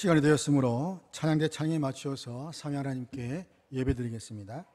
시간이 되었으므로 찬양대 창에 맞추어서 삼위 하나님께 예배드리겠습니다.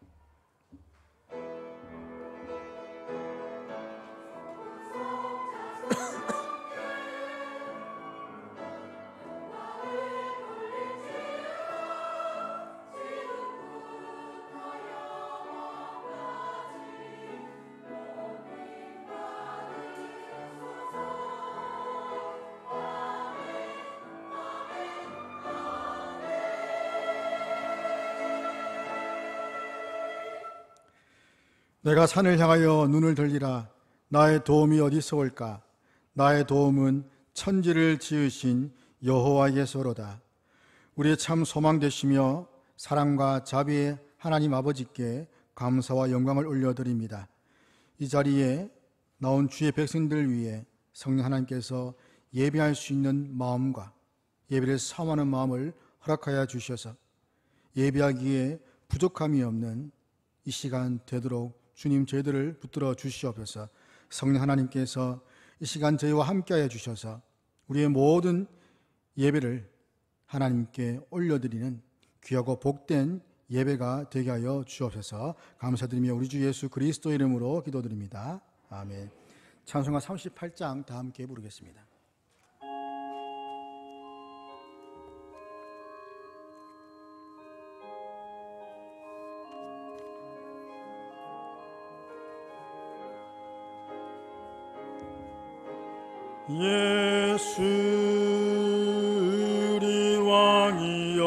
내가 산을 향하여 눈을 들리라. 나의 도움이 어디서 올까? 나의 도움은 천지를 지으신 여호와에게서로다. 우리의 참 소망 되시며 사랑과 자비의 하나님 아버지께 감사와 영광을 올려드립니다. 이 자리에 나온 주의 백성들 위해 성령 하나님께서 예배할 수 있는 마음과 예배를 사모하는 마음을 허락하여 주셔서 예배하기에 부족함이 없는 이 시간 되도록 주님 저희들을 붙들어 주시옵소서. 성령 하나님께서 이 시간 저희와 함께하여 주셔서 우리의 모든 예배를 하나님께 올려드리는 귀하고 복된 예배가 되게 하여 주옵소서. 감사드리며 우리 주 예수 그리스도 이름으로 기도드립니다. 아멘. 찬송가 38장 다 함께 부르겠습니다. 예수 우리 왕이여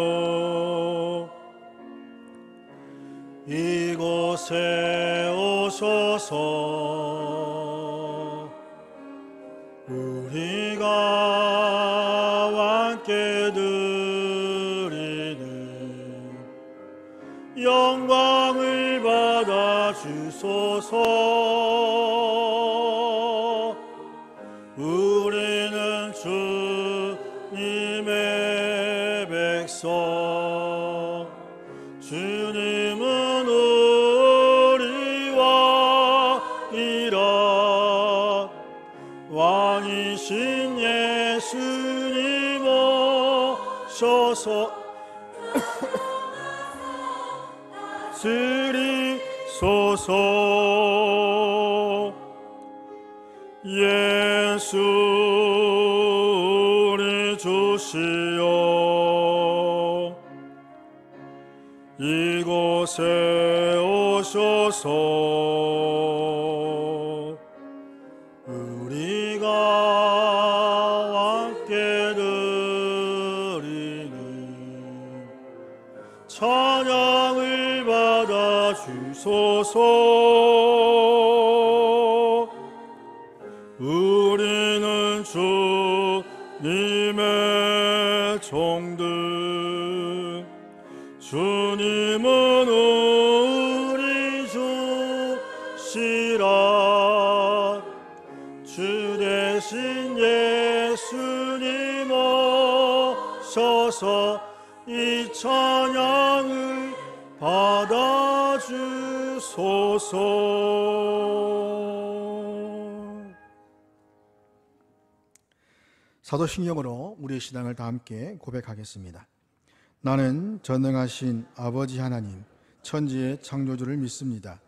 이곳에 오소서. 우리가 왕께 드리는 영광을 받아 주소서. 우리는 주님의 백성, 주님은 우리와 이라. 왕이신 예수님 오셔서 드리소서. 예수 우리 주시여 이곳에 오셔서 우리가 왕께 드리는 찬양을 받아 주소서. 우리는 주님의 종들, 주님은 우리 주시라. 주 대신 예수님 오셔서 이 찬양을 받아 주소서. 사도신경으로 우리의 신앙을 다 함께 고백하겠습니다. 나는 전능하신 아버지 하나님, 천지의 창조주를 믿습니다.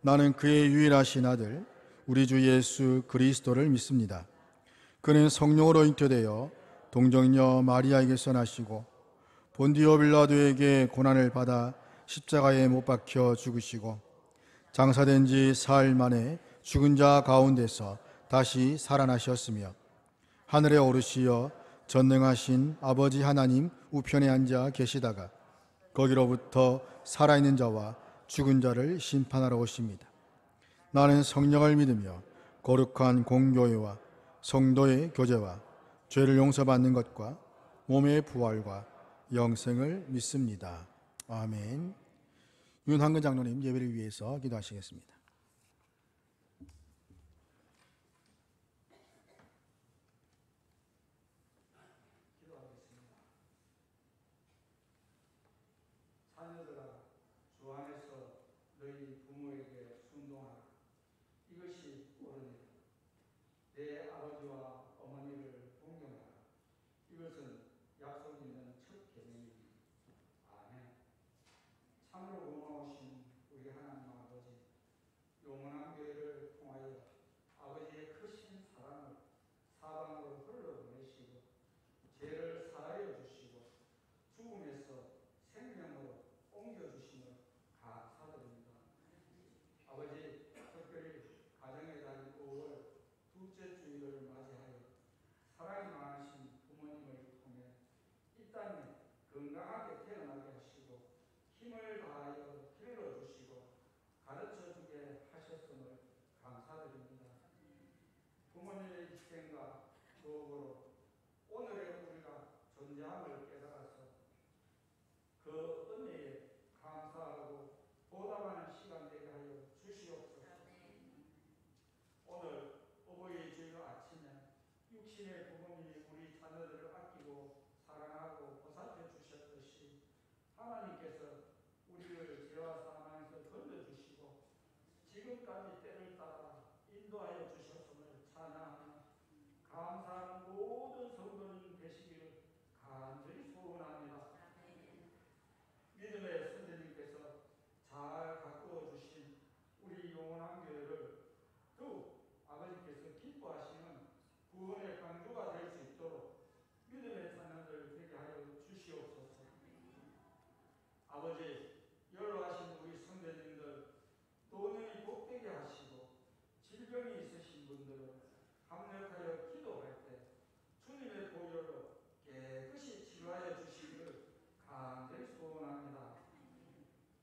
나는 그의 유일하신 아들, 우리 주 예수 그리스도를 믿습니다. 그는 성령으로 잉태되어 동정녀 마리아에게서 나시고 본디오 빌라도에게 고난을 받아 십자가에 못 박혀 죽으시고 장사된 지 사흘 만에 죽은 자 가운데서 다시 살아나셨으며 하늘에 오르시어 전능하신 아버지 하나님 우편에 앉아 계시다가 거기로부터 살아있는 자와 죽은 자를 심판하러 오십니다. 나는 성령을 믿으며 거룩한 공교회와 성도의 교제와 죄를 용서받는 것과 몸의 부활과 영생을 믿습니다. 아멘. 윤한근 장로님 예배를 위해서 기도하시겠습니다. 내 아버지와 어머니를 존경하라. 이것은 약속 있는 영원한 교회를 통하여 아버지의 크신 사랑을 사방으로 흘러보내시고 죄를 사하여 주시고 죽음에서 생명으로 옮겨주심을 감사드립니다. 아버지, 특별히 가정의 달 5월 둘째 주일을 맞이하여 사랑이 많으신 부모님을 통해 이 땅에 건강하게 태어나게 하시고 힘을 다하여 길러주시고 가르쳐주게 하셨음을 감사드립니다. 부모님의 희생과 도움으로 오늘의 우리가 존재함을 깨달아서 그 은혜에 감사하고 보답하는 시간 되게 하여 주시옵소서. 오늘 어버이 주일 아침에 육신의 부모님이 우리 자녀들을 아끼고 사랑하고 보살펴 주셨듯이 하나님께서 우리를 죄와 사망에서 건져주시고 지금까지 때를 따라 인도하여 주셨음을 찬양하며 감사하는 모든 성도님 되시기를 간절히 소원합니다. 믿음의 선생님께서 잘 가꾸어 주신 우리 영원한 교회를 더욱 아버지께서 기뻐하시는 구원의 강조가 될 수 있도록 믿음의 자녀들 되게 하여 주시옵소서. 아버지, 연로하신 우리 선배님들 노년이 복되게 하시고 질병이 있으신 분들은 합력하여 기도할 때 주님의 보혈로 깨끗이 치료하여 주시기를 간절히 소원합니다.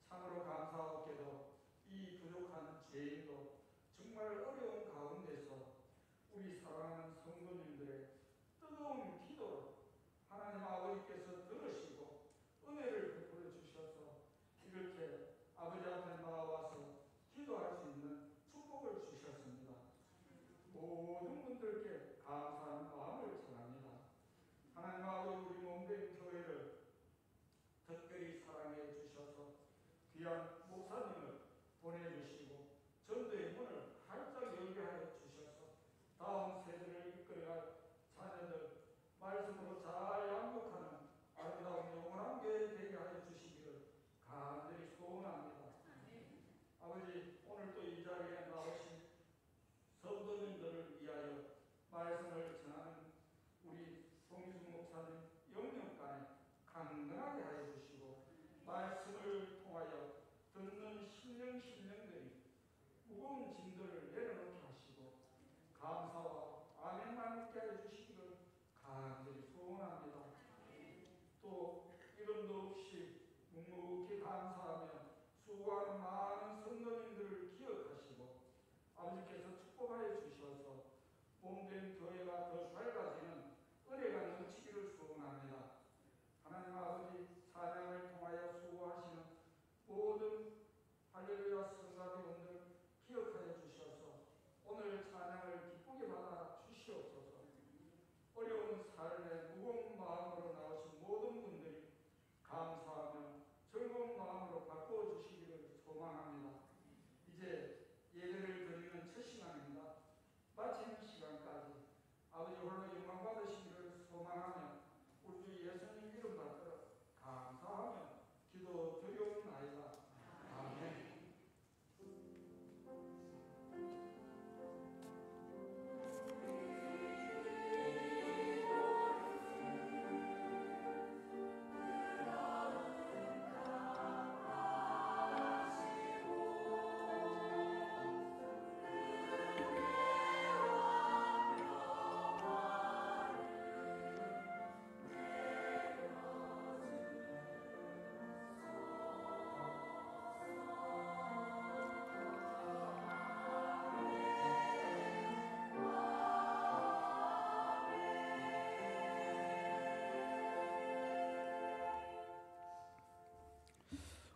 참으로 감사하게도 이 부족한 죄인도 정말 어려운 가운데서 우리 사랑하는 성도님들의 뜨거운 기도로 하나님 아버지께서 들으시고 은혜를 베풀어 주셔서 이렇게 아버지 앞에 나와서 기도할 수 있는 축복을 주셨습니다. 모든 분들께 감사하는 마음을 전합니다. 하나님 아버지, 우리 몸된 교회를 특별히 사랑해 주셔서 귀한 목사님을 보내주시고 전도의 문을 활짝 열게 하여 주셔서 다음 세대를 이끌어갈 자녀들 말씀으로 잘 양육하는 아름다운 영원한 교회 되게 하여 주시기를 간절히 소원합니다. 아버지, 오늘 또 이 자리에 나오신 성도님들을 위하여 말씀을 전하는 우리 송유숙 목사님 영영간에 강건하게 하여 주시고 말씀을 통하여 듣는 심령들이 무거운 짐들을 내려놓게 하시고 감사와 아멘만 있게 하여 주시기를 간절히 소원합니다. 또 이름도 없이 묵묵히 감사하며 수고하는 많은 성도님들을 기억하시고 아버지께서 축복하여 주셔서 몸된 교회가 더 밝아지는 은혜가 넘치기를 소원합니다. 하나님 아버지, 찬양을 통하여 수고하시는 모든 할렐루야 성가대원들 기억하여 주셔서 오늘 찬양을 기쁘게 받아 주시옵소서. 어려운 삶에 무거운 마음으로 나오신 모든 분들이 감사하며 즐거운 마음으로 바꾸어 주시기를 소망합니다. 이제 예배를 드리는 첫 시간입니다. 마치는 시간까지 아버지 홀로 영광 받으시기를 소망하며 우리 주 예수님 이름 받들어 감사하며 기도 드리옵나이다. 아멘.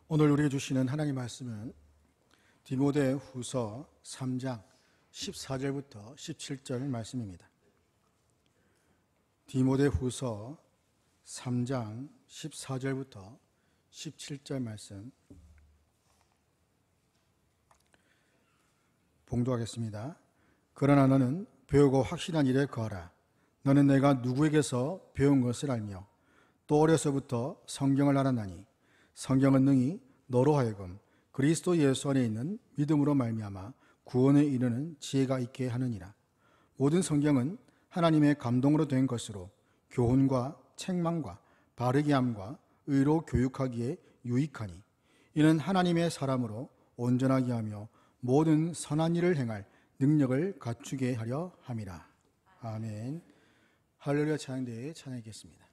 오늘 우리에게 주시는 하나님의 말씀은 디모데 후서 3장 14절부터 17절 말씀입니다. 디모데 후서 3장 14절부터 17절 말씀 봉독하겠습니다. 그러나 너는 배우고 확실한 일에 거하라. 너는 내가 누구에게서 배운 것을 알며 또 어려서부터 성경을 알았나니 성경은 능히 너로 하여금 그리스도 예수 안에 있는 믿음으로 말미암아 구원에 이르는 지혜가 있게 하느니라. 모든 성경은 하나님의 감동으로 된 것으로 교훈과 책망과 바르게 함과 의로 교육하기에 유익하니 이는 하나님의 사람으로 온전하게 하며 모든 선한 일을 행할 능력을 갖추게 하려 함이라. 아멘. 할렐루야 찬양대에 찬양하겠습니다.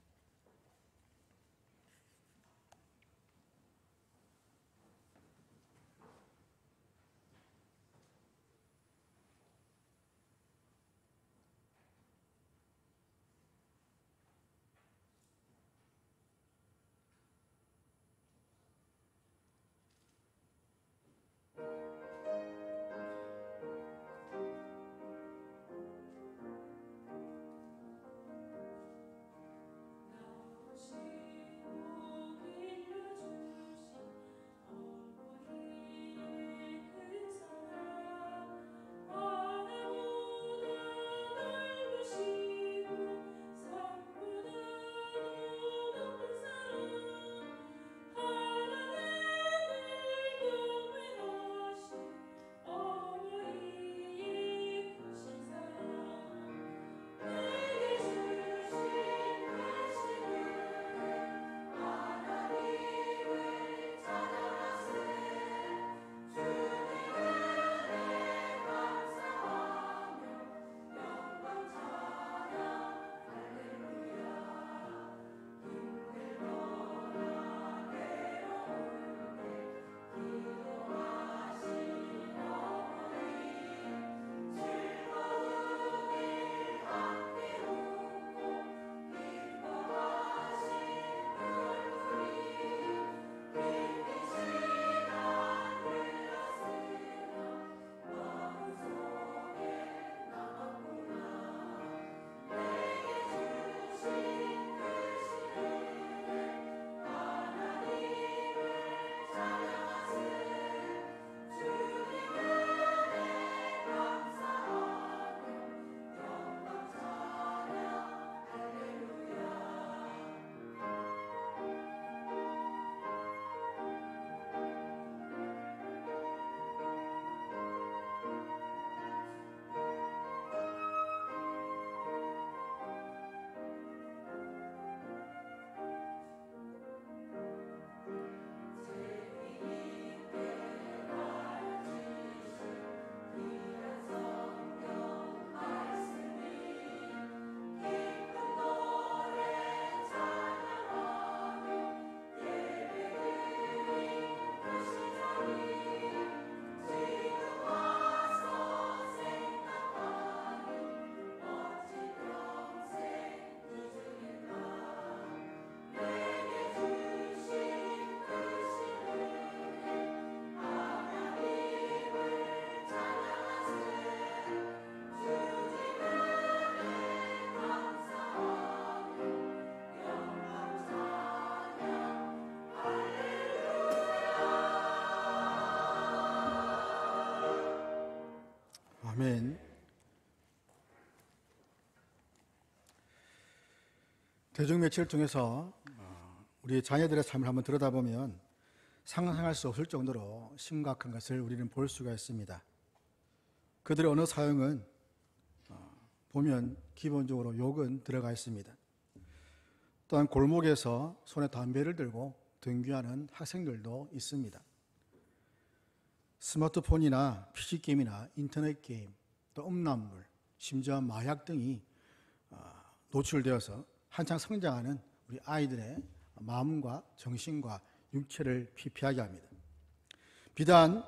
아멘. 대중매체를 통해서 우리 자녀들의 삶을 한번 들여다보면 상상할 수 없을 정도로 심각한 것을 우리는 볼 수가 있습니다. 그들의 언어 사용은 보면 기본적으로 욕은 들어가 있습니다. 또한 골목에서 손에 담배를 들고 등교하는 학생들도 있습니다. 스마트폰이나 PC게임이나 인터넷 게임, 또 음란물, 심지어 마약 등이 노출되어서 한창 성장하는 우리 아이들의 마음과 정신과 육체를 피폐하게 합니다. 비단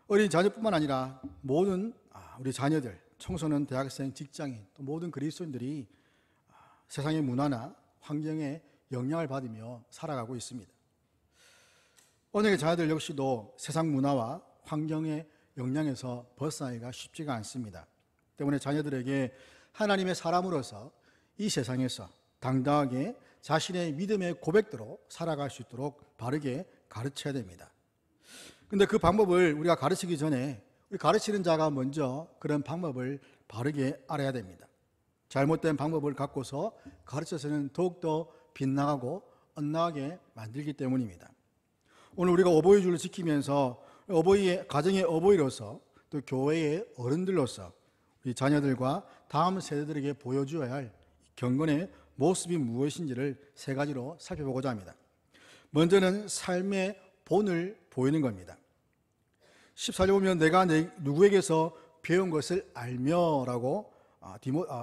어린 자녀뿐만 아니라 모든 우리 자녀들, 청소년, 대학생, 직장인, 또 모든 그리스도인들이 세상의 문화나 환경에 영향을 받으며 살아가고 있습니다. 오늘의 자녀들 역시도 세상 문화와 환경의 영향에서 벗어나기가 쉽지가 않습니다. 때문에 자녀들에게 하나님의 사람으로서 이 세상에서 당당하게 자신의 믿음의 고백대로 살아갈 수 있도록 바르게 가르쳐야 됩니다. 그런데 그 방법을 우리가 가르치기 전에 우리 가르치는 자가 먼저 그런 방법을 바르게 알아야 됩니다. 잘못된 방법을 갖고서 가르쳐서는 더욱더 빗나가고 엇나가게 만들기 때문입니다. 오늘 우리가 오보의 주를 지키면서 가정의 어버이로서 또 교회의 어른들로서 우리 자녀들과 다음 세대들에게 보여주어야 할 경건의 모습이 무엇인지를 세 가지로 살펴보고자 합니다. 먼저는 삶의 본을 보이는 겁니다. 14절 보면 내가 누구에게서 배운 것을 알며라고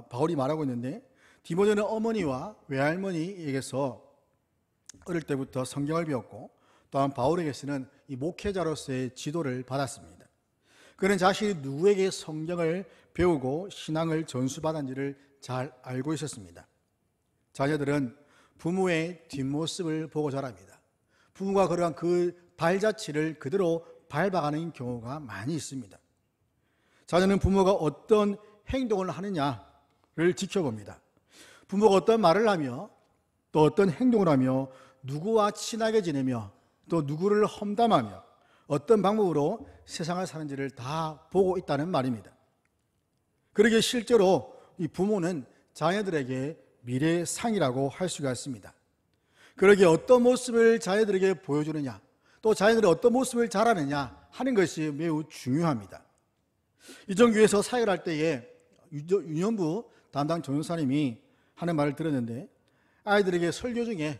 바울이 말하고 있는데, 디모데는 어머니와 외할머니에게서 어릴 때부터 성경을 배웠고, 또한 바울에게서는 이 목회자로서의 지도를 받았습니다. 그는 자신이 누구에게 성경을 배우고 신앙을 전수받았는지를 잘 알고 있었습니다. 자녀들은 부모의 뒷모습을 보고 자랍니다. 부모가 그러한 그 발자취를 그대로 밟아가는 경우가 많이 있습니다. 자녀는 부모가 어떤 행동을 하느냐를 지켜봅니다. 부모가 어떤 말을 하며 또 어떤 행동을 하며 누구와 친하게 지내며 또 누구를 험담하며 어떤 방법으로 세상을 사는지를 다 보고 있다는 말입니다. 그러기에 실제로 이 부모는 자녀들에게 미래의 상이라고 할 수가 있습니다. 그러기에 어떤 모습을 자녀들에게 보여주느냐, 또 자녀들이 어떤 모습을 자라느냐 하는 것이 매우 중요합니다. 이전교회에서 사역을 할 때에 유년부 담당 전도사님이 하는 말을 들었는데, 아이들에게 설교 중에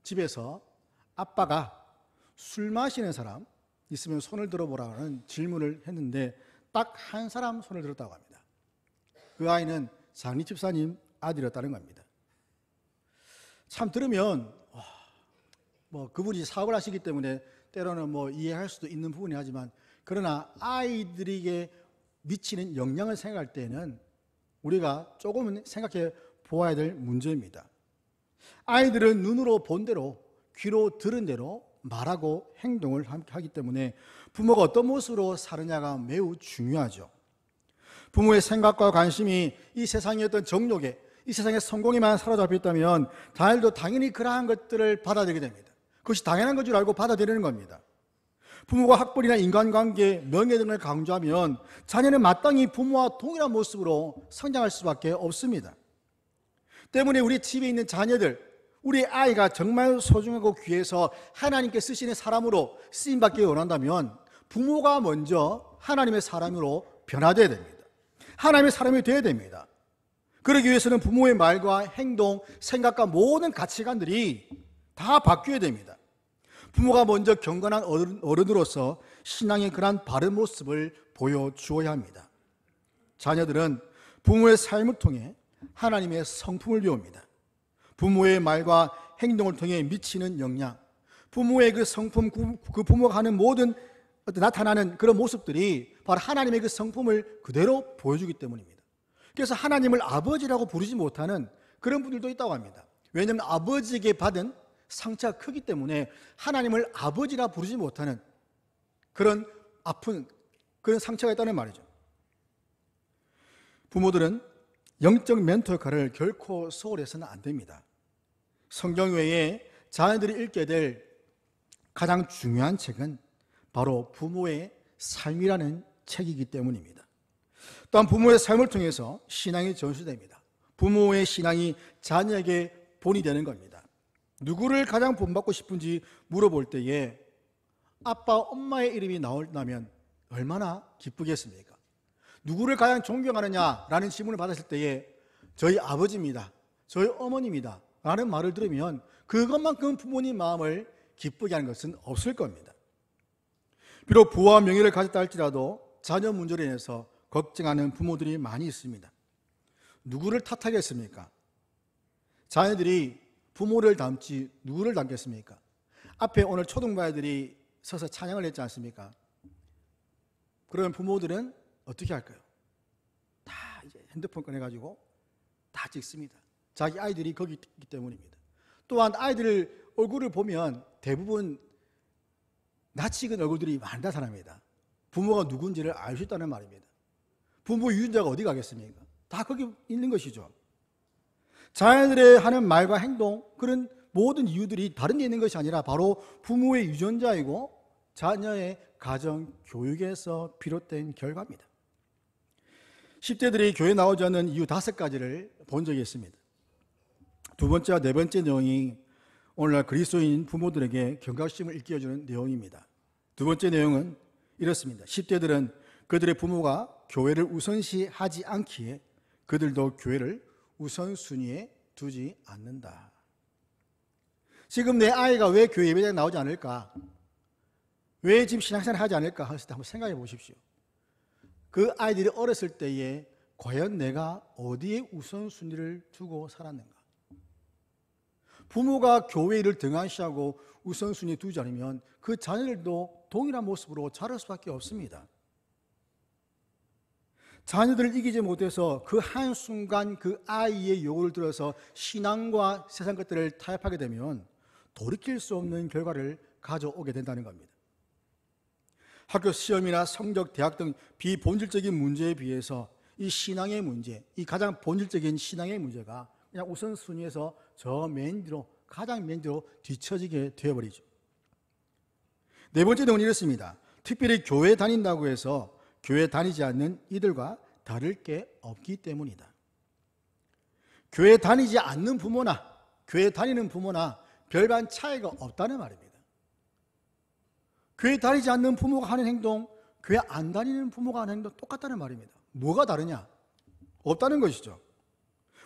집에서 아빠가 술 마시는 사람 있으면 손을 들어보라는 질문을 했는데 딱 한 사람 손을 들었다고 합니다. 그 아이는 장리 집사님 아들이었다는 겁니다. 참 들으면 그분이 사업을 하시기 때문에 때로는 이해할 수도 있는 부분이 하지만, 그러나 아이들에게 미치는 영향을 생각할 때는 우리가 조금은 생각해 보아야 될 문제입니다. 아이들은 눈으로 본 대로, 귀로 들은 대로 말하고 행동을 하기 때문에 부모가 어떤 모습으로 사느냐가 매우 중요하죠. 부모의 생각과 관심이 이 세상의 어떤 정욕에, 이 세상의 성공에만 사로잡혀 있다면 자녀도 당연히 그러한 것들을 받아들이게 됩니다. 그것이 당연한 것 줄 알고 받아들이는 겁니다. 부모가 학벌이나 인간관계, 명예 등을 강조하면 자녀는 마땅히 부모와 동일한 모습으로 성장할 수밖에 없습니다. 때문에 우리 집에 있는 자녀들, 우리 아이가 정말 소중하고 귀해서 하나님께 쓰시는 사람으로 쓰임받기 원한다면 부모가 먼저 하나님의 사람으로 변화되어야 됩니다. 하나님의 사람이 되어야 됩니다. 그러기 위해서는 부모의 말과 행동, 생각과 모든 가치관들이 다 바뀌어야 됩니다. 부모가 먼저 경건한 어른으로서 신앙의 그러한 바른 모습을 보여주어야 합니다. 자녀들은 부모의 삶을 통해 하나님의 성품을 배웁니다. 부모의 말과 행동을 통해 미치는 영향, 부모의 그 성품, 그 부모가 하는 모든 나타나는 그런 모습들이 바로 하나님의 그 성품을 그대로 보여주기 때문입니다. 그래서 하나님을 아버지라고 부르지 못하는 그런 분들도 있다고 합니다. 왜냐하면 아버지에게 받은 상처가 크기 때문에 하나님을 아버지라 부르지 못하는 그런 아픈 그런 상처가 있다는 말이죠. 부모들은 영적 멘토 역할을 결코 소홀해서는 안 됩니다. 성경 외에 자녀들이 읽게 될 가장 중요한 책은 바로 부모의 삶이라는 책이기 때문입니다. 또한 부모의 삶을 통해서 신앙이 전수됩니다. 부모의 신앙이 자녀에게 본이 되는 겁니다. 누구를 가장 본받고 싶은지 물어볼 때에 아빠, 엄마의 이름이 나오면 얼마나 기쁘겠습니까? 누구를 가장 존경하느냐라는 질문을 받았을 때에 저희 아버지입니다, 저희 어머니입니다 라는 말을 들으면 그것만큼 부모님 마음을 기쁘게 하는 것은 없을 겁니다. 비록 부와 명예를 가졌다 할지라도 자녀 문제로 인해서 걱정하는 부모들이 많이 있습니다. 누구를 탓하겠습니까? 자녀들이 부모를 닮지 누구를 닮겠습니까? 앞에 오늘 초등부아이들이 서서 찬양을 했지 않습니까? 그러면 부모들은 어떻게 할까요? 다 이제 핸드폰 꺼내가지고 다 찍습니다. 자기 아이들이 거기 있기 때문입니다. 또한 아이들 얼굴을 보면 대부분 낯익은 얼굴들이 많이 나타납니다. 부모가 누군지를 알 수 있다는 말입니다. 부모 유전자가 어디 가겠습니까? 다 거기 있는 것이죠. 자녀들의 하는 말과 행동, 그런 모든 이유들이 다른 데 있는 것이 아니라 바로 부모의 유전자이고 자녀의 가정 교육에서 비롯된 결과입니다. 10대들이 교회에 나오지 않는 이유 5가지를 본 적이 있습니다. 두 번째와 네 번째 내용이 오늘날 그리스도인 부모들에게 경각심을 일깨워주는 내용입니다. 두 번째 내용은 이렇습니다. 10대들은 그들의 부모가 교회를 우선시하지 않기에 그들도 교회를 우선순위에 두지 않는다. 지금 내 아이가 왜 교회 예배당에 나오지 않을까? 왜 지금 신앙생활을 하지 않을까? 하실 때 한번 생각해 보십시오. 그 아이들이 어렸을 때에 과연 내가 어디에 우선순위를 두고 살았는가? 부모가 교회 일을 등한시하고 우선순위에 두지 않으면 그 자녀들도 동일한 모습으로 자랄 수밖에 없습니다. 자녀들을 이기지 못해서 그 한순간 그 아이의 요구를 들어서 신앙과 세상 것들을 타협하게 되면 돌이킬 수 없는 결과를 가져오게 된다는 겁니다. 학교 시험이나 성적, 대학 등 비본질적인 문제에 비해서 이 신앙의 문제, 이 가장 본질적인 신앙의 문제가 그냥 우선순위에서 저 맨 뒤로, 가장 맨 뒤로 뒤처지게 되어버리죠. 네 번째 내용은 이렇습니다. 특별히 교회 다닌다고 해서 교회 다니지 않는 이들과 다를 게 없기 때문이다. 교회 다니지 않는 부모나 교회 다니는 부모나 별반 차이가 없다는 말입니다. 교회 다니지 않는 부모가 하는 행동, 교회 안 다니는 부모가 하는 행동 똑같다는 말입니다. 뭐가 다르냐? 없다는 것이죠.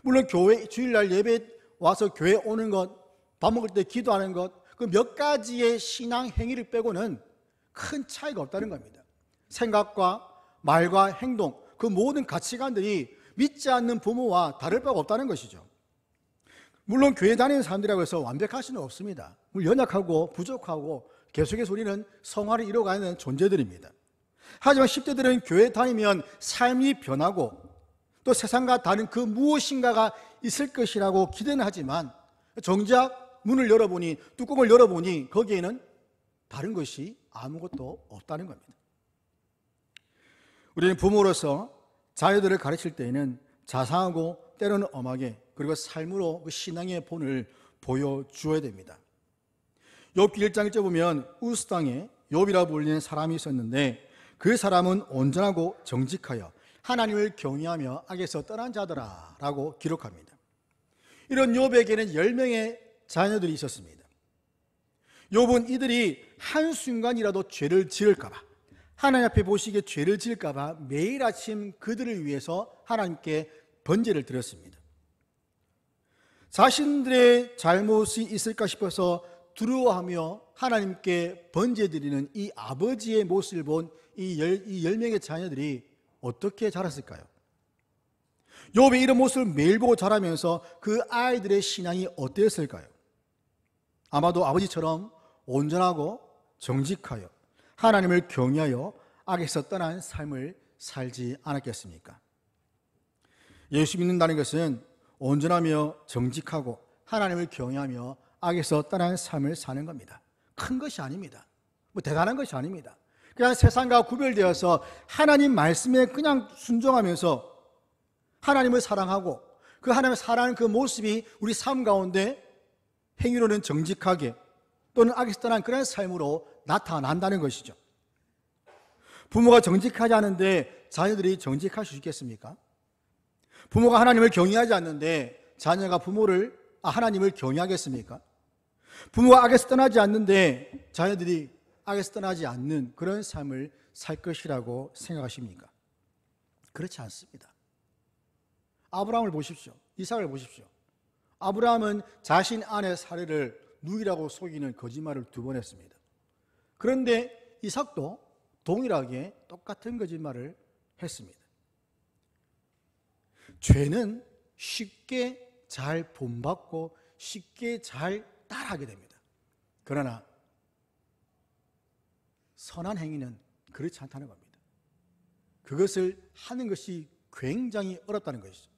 물론 교회 주일날 예배 와서 교회 오는 것, 밥 먹을 때 기도하는 것, 그 몇 가지의 신앙 행위를 빼고는 큰 차이가 없다는 겁니다. 생각과 말과 행동, 그 모든 가치관들이 믿지 않는 부모와 다를 바가 없다는 것이죠. 물론 교회 다니는 사람들이라고 해서 완벽할 수는 없습니다. 연약하고 부족하고 계속해서 우리는 성화를 이뤄가는 존재들입니다. 하지만 10대들은 교회 다니면 삶이 변하고 또 세상과 다른 그 무엇인가가 있을 것이라고 기대는 하지만 정작 문을 열어보니, 뚜껑을 열어보니 거기에는 다른 것이 아무것도 없다는 겁니다. 우리는 부모로서 자녀들을 가르칠 때에는 자상하고 때로는 엄하게 그리고 삶으로 그 신앙의 본을 보여주어야 됩니다. 욥기 1장 1절 보면 우스 땅에 욥이라 불리는 사람이 있었는데 그 사람은 온전하고 정직하여 하나님을 경외하며 악에서 떠난 자더라 라고 기록합니다. 이런 욥에게는 10명의 자녀들이 있었습니다. 욥은 이들이 한순간이라도 죄를 지을까 봐, 하나님 앞에 보시기에 죄를 지을까 봐 매일 아침 그들을 위해서 하나님께 번제를 드렸습니다. 자신들의 잘못이 있을까 싶어서 두려워하며 하나님께 번제드리는 이 아버지의 모습을 본 이 10명의 자녀들이 어떻게 자랐을까요? 욥의 이런 모습을 매일 보고 자라면서 그 아이들의 신앙이 어땠을까요? 아마도 아버지처럼 온전하고 정직하여 하나님을 경외하여 악에서 떠난 삶을 살지 않았겠습니까? 예수 믿는다는 것은 온전하며 정직하고 하나님을 경외하며 악에서 떠난 삶을 사는 겁니다. 큰 것이 아닙니다. 대단한 것이 아닙니다. 그냥 세상과 구별되어서 하나님 말씀에 그냥 순종하면서 하나님을 사랑하고 그 하나님을 사랑하는 그 모습이 우리 삶 가운데 행위로는 정직하게 또는 악에서 떠난 그런 삶으로 나타난다는 것이죠. 부모가 정직하지 않은데 자녀들이 정직할 수 있겠습니까? 부모가 하나님을 경외하지 않는데 자녀가 하나님을 경외하겠습니까? 부모가 악에서 떠나지 않는데 자녀들이 악에서 떠나지 않는 그런 삶을 살 것이라고 생각하십니까? 그렇지 않습니다. 아브라함을 보십시오. 이삭을 보십시오. 아브라함은 자신 아내 사례를 누이라고 속이는 거짓말을 2번 했습니다. 그런데 이삭도 동일하게 똑같은 거짓말을 했습니다. 죄는 쉽게 잘 본받고 쉽게 잘 따라하게 됩니다. 그러나 선한 행위는 그렇지 않다는 겁니다. 그것을 하는 것이 굉장히 어렵다는 것이죠.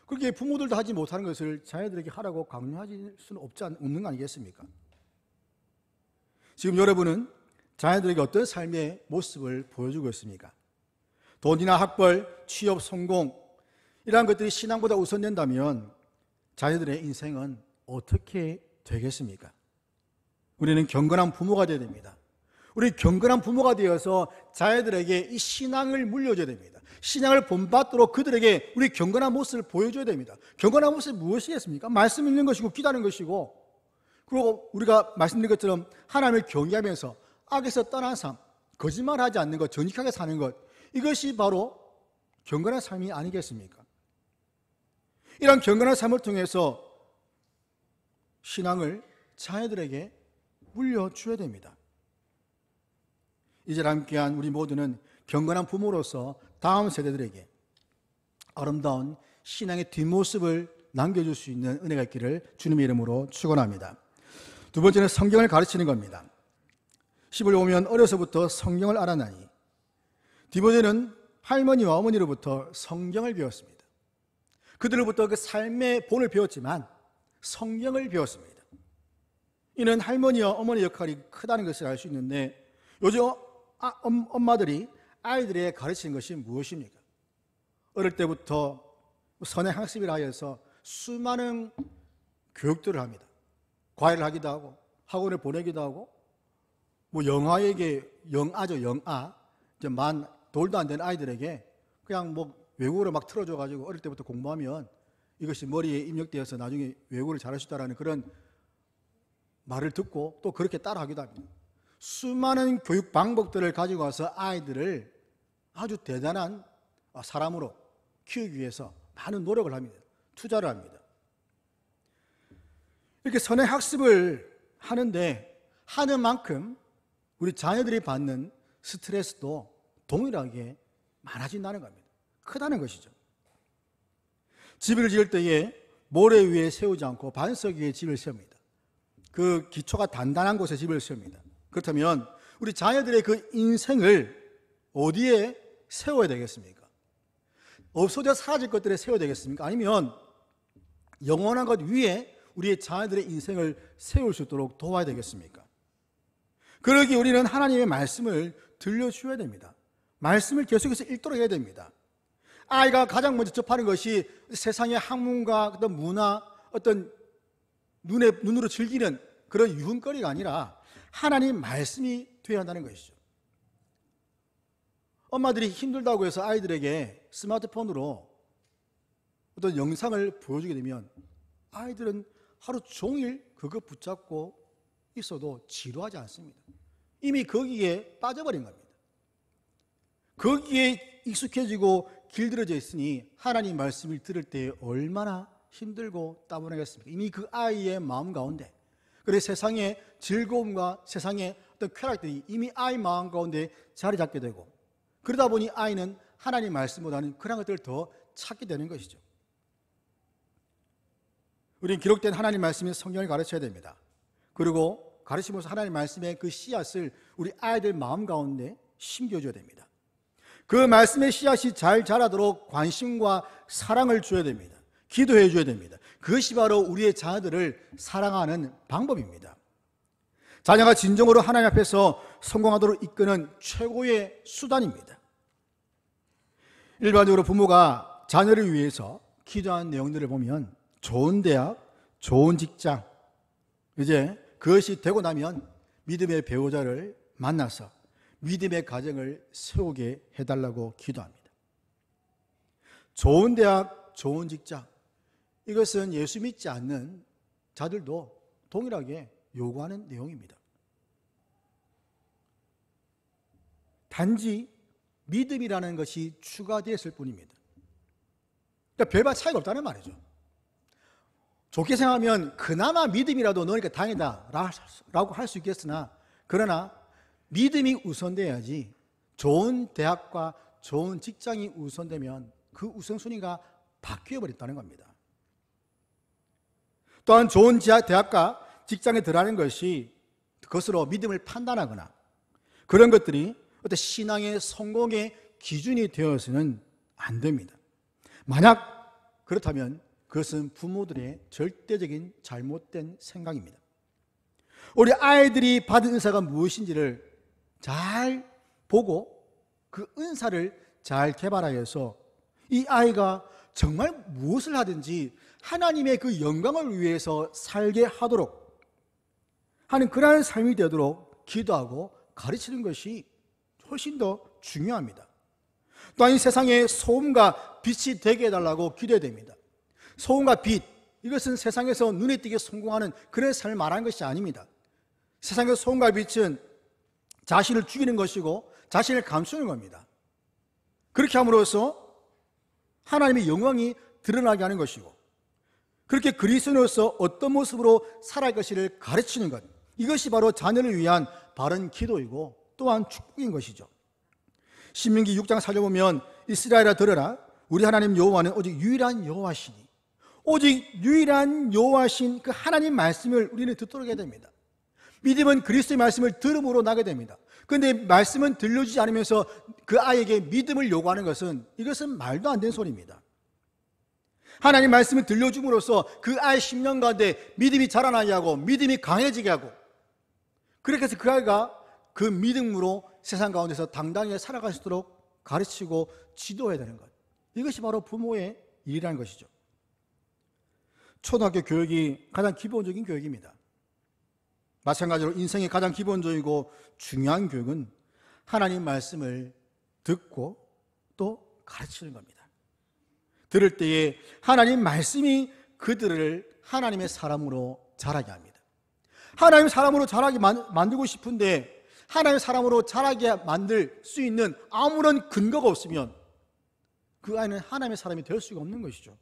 그렇게 부모들도 하지 못하는 것을 자녀들에게 하라고 강요할 수는 없는 거 아니겠습니까? 지금 여러분은 자녀들에게 어떤 삶의 모습을 보여주고 있습니까? 돈이나 학벌, 취업, 성공 이러한 것들이 신앙보다 우선된다면 자녀들의 인생은 어떻게 되겠습니까? 우리는 경건한 부모가 되어야 됩니다. 우리 경건한 부모가 되어서 자녀들에게 이 신앙을 물려줘야 됩니다. 신앙을 본받도록 그들에게 우리 경건한 모습을 보여줘야 됩니다. 경건한 모습이 무엇이겠습니까? 말씀 읽는 것이고 기도하는 것이고, 그리고 우리가 말씀드린 것처럼 하나님을 경외하면서 악에서 떠난 삶, 거짓말하지 않는 것, 정직하게 사는 것, 이것이 바로 경건한 삶이 아니겠습니까? 이런 경건한 삶을 통해서 신앙을 자녀들에게 물려줘야 됩니다. 이제 함께한 우리 모두는 경건한 부모로서 다음 세대들에게 아름다운 신앙의 뒷모습을 남겨줄 수 있는 은혜가 있기를 주님의 이름으로 축원합니다. 두 번째는 성경을 가르치는 겁니다. 10을 오면 어려서부터 성경을 알아나니, 디모데는 할머니와 어머니로부터 성경을 배웠습니다. 그들로부터 그 삶의 본을 배웠지만 성경을 배웠습니다. 이는 할머니와 어머니 역할이 크다는 것을 알 수 있는데, 요즘 엄마들이 아이들에게 가르치는 것이 무엇입니까? 어릴 때부터 선행학습이라 해서 수많은 교육들을 합니다. 과외를 하기도 하고 학원을 보내기도 하고, 영아에게 영아죠, 영아. 이제 만 돌도 안 되는 아이들에게 그냥 외국어를 막 틀어줘가지고 어릴 때부터 공부하면 이것이 머리에 입력되어서 나중에 외국어를 잘할 수 있다는 그런 말을 듣고 또 그렇게 따라하기도 합니다. 수많은 교육 방법들을 가지고 와서 아이들을 아주 대단한 사람으로 키우기 위해서 많은 노력을 합니다. 투자를 합니다. 이렇게 선행학습을 하는 만큼 우리 자녀들이 받는 스트레스도 동일하게 많아진다는 겁니다. 크다는 것이죠. 집을 지을 때에 모래 위에 세우지 않고 반석 위에 집을 세웁니다. 그 기초가 단단한 곳에 집을 세웁니다. 그렇다면 우리 자녀들의 그 인생을 어디에 세워야 되겠습니까? 없어져 사라질 것들에 세워야 되겠습니까? 아니면 영원한 것 위에 우리의 자녀들의 인생을 세울 수 있도록 도와야 되겠습니까? 그러기 우리는 하나님의 말씀을 들려주어야 됩니다. 말씀을 계속해서 읽도록 해야 됩니다. 아이가 가장 먼저 접하는 것이 세상의 학문과 어떤 문화, 어떤 눈으로 즐기는 그런 유흥거리가 아니라 하나님 말씀이 되어야 한다는 것이죠. 엄마들이 힘들다고 해서 아이들에게 스마트폰으로 어떤 영상을 보여주게 되면 아이들은 하루 종일 그거 붙잡고 있어도 지루하지 않습니다. 이미 거기에 빠져버린 겁니다. 거기에 익숙해지고 길들여져 있으니 하나님 말씀을 들을 때 얼마나 힘들고 따분하겠습니까? 이미 그 아이의 마음 가운데, 그래서 세상의 즐거움과 세상의 어떤 쾌락들이 이미 아이 마음 가운데 자리 잡게 되고, 그러다 보니 아이는 하나님 말씀보다는 그런 것들을 더 찾게 되는 것이죠. 우리는 기록된 하나님 말씀인 성경을 가르쳐야 됩니다. 그리고 가르치면서 하나님 말씀의 그 씨앗을 우리 아이들 마음 가운데 심겨줘야 됩니다. 그 말씀의 씨앗이 잘 자라도록 관심과 사랑을 줘야 됩니다. 기도해 줘야 됩니다. 그것이 바로 우리의 자녀들을 사랑하는 방법입니다. 자녀가 진정으로 하나님 앞에서 성공하도록 이끄는 최고의 수단입니다. 일반적으로 부모가 자녀를 위해서 기도하는 내용들을 보면 좋은 대학, 좋은 직장, 이제 그것이 되고 나면 믿음의 배우자를 만나서 믿음의 가정을 세우게 해달라고 기도합니다. 좋은 대학, 좋은 직장, 이것은 예수 믿지 않는 자들도 동일하게 요구하는 내용입니다. 단지 믿음이라는 것이 추가되었을 뿐입니다. 그러니까 별반 차이가 없다는 말이죠. 좋게 생각하면 그나마 믿음이라도 너니까 다행이다 라고 할 수 있겠으나, 그러나 믿음이 우선돼야지 좋은 대학과 좋은 직장이 우선되면 그 우선순위가 바뀌어버렸다는 겁니다. 또한 좋은 대학과 직장에 들어가는 것이 그것으로 믿음을 판단하거나 그런 것들이 어떤 신앙의 성공의 기준이 되어서는 안 됩니다. 만약 그렇다면 그것은 부모들의 절대적인 잘못된 생각입니다. 우리 아이들이 받은 은사가 무엇인지를 잘 보고 그 은사를 잘 개발하여서 이 아이가 정말 무엇을 하든지 하나님의 그 영광을 위해서 살게 하도록 하는 그러한 삶이 되도록 기도하고 가르치는 것이 훨씬 더 중요합니다. 또한 이 세상에 소금과 빛이 되게 해달라고 기도해야 됩니다. 소금과 빛, 이것은 세상에서 눈에 띄게 성공하는 그런 삶을 말하는 것이 아닙니다. 세상의 소금과 빛은 자신을 죽이는 것이고 자신을 감추는 겁니다. 그렇게 함으로써 하나님의 영광이 드러나게 하는 것이고, 그렇게 그리스도인으로서 어떤 모습으로 살아갈 것을 가르치는 것, 이것이 바로 자녀를 위한 바른 기도이고 또한 축복인 것이죠. 신명기 6장 4절 보면 이스라엘아 들으라, 우리 하나님 여호와는 오직 유일한 여호와시니, 오직 유일한 여호와신 그 하나님 말씀을 우리는 듣도록 해야 됩니다. 믿음은 그리스도의 말씀을 들음으로 나게 됩니다. 그런데 말씀은 들려주지 않으면서 그 아이에게 믿음을 요구하는 것은, 이것은 말도 안 되는 소리입니다. 하나님 말씀을 들려줌으로써 그 아이의 심령 가운데 믿음이 자라나게 하고 믿음이 강해지게 하고, 그렇게 해서 그 아이가 그 믿음으로 세상 가운데서 당당히 살아갈 수 있도록 가르치고 지도해야 되는 것, 이것이 바로 부모의 일이라는 것이죠. 초등학교 교육이 가장 기본적인 교육입니다. 마찬가지로 인생의 가장 기본적이고 중요한 교육은 하나님 말씀을 듣고 또 가르치는 겁니다. 들을 때에 하나님 말씀이 그들을 하나님의 사람으로 자라게 합니다. 하나님 사람으로 자라게 만들고 싶은데 하나님 사람으로 자라게 만들 수 있는 아무런 근거가 없으면 그 아이는 하나님의 사람이 될 수가 없는 것이죠.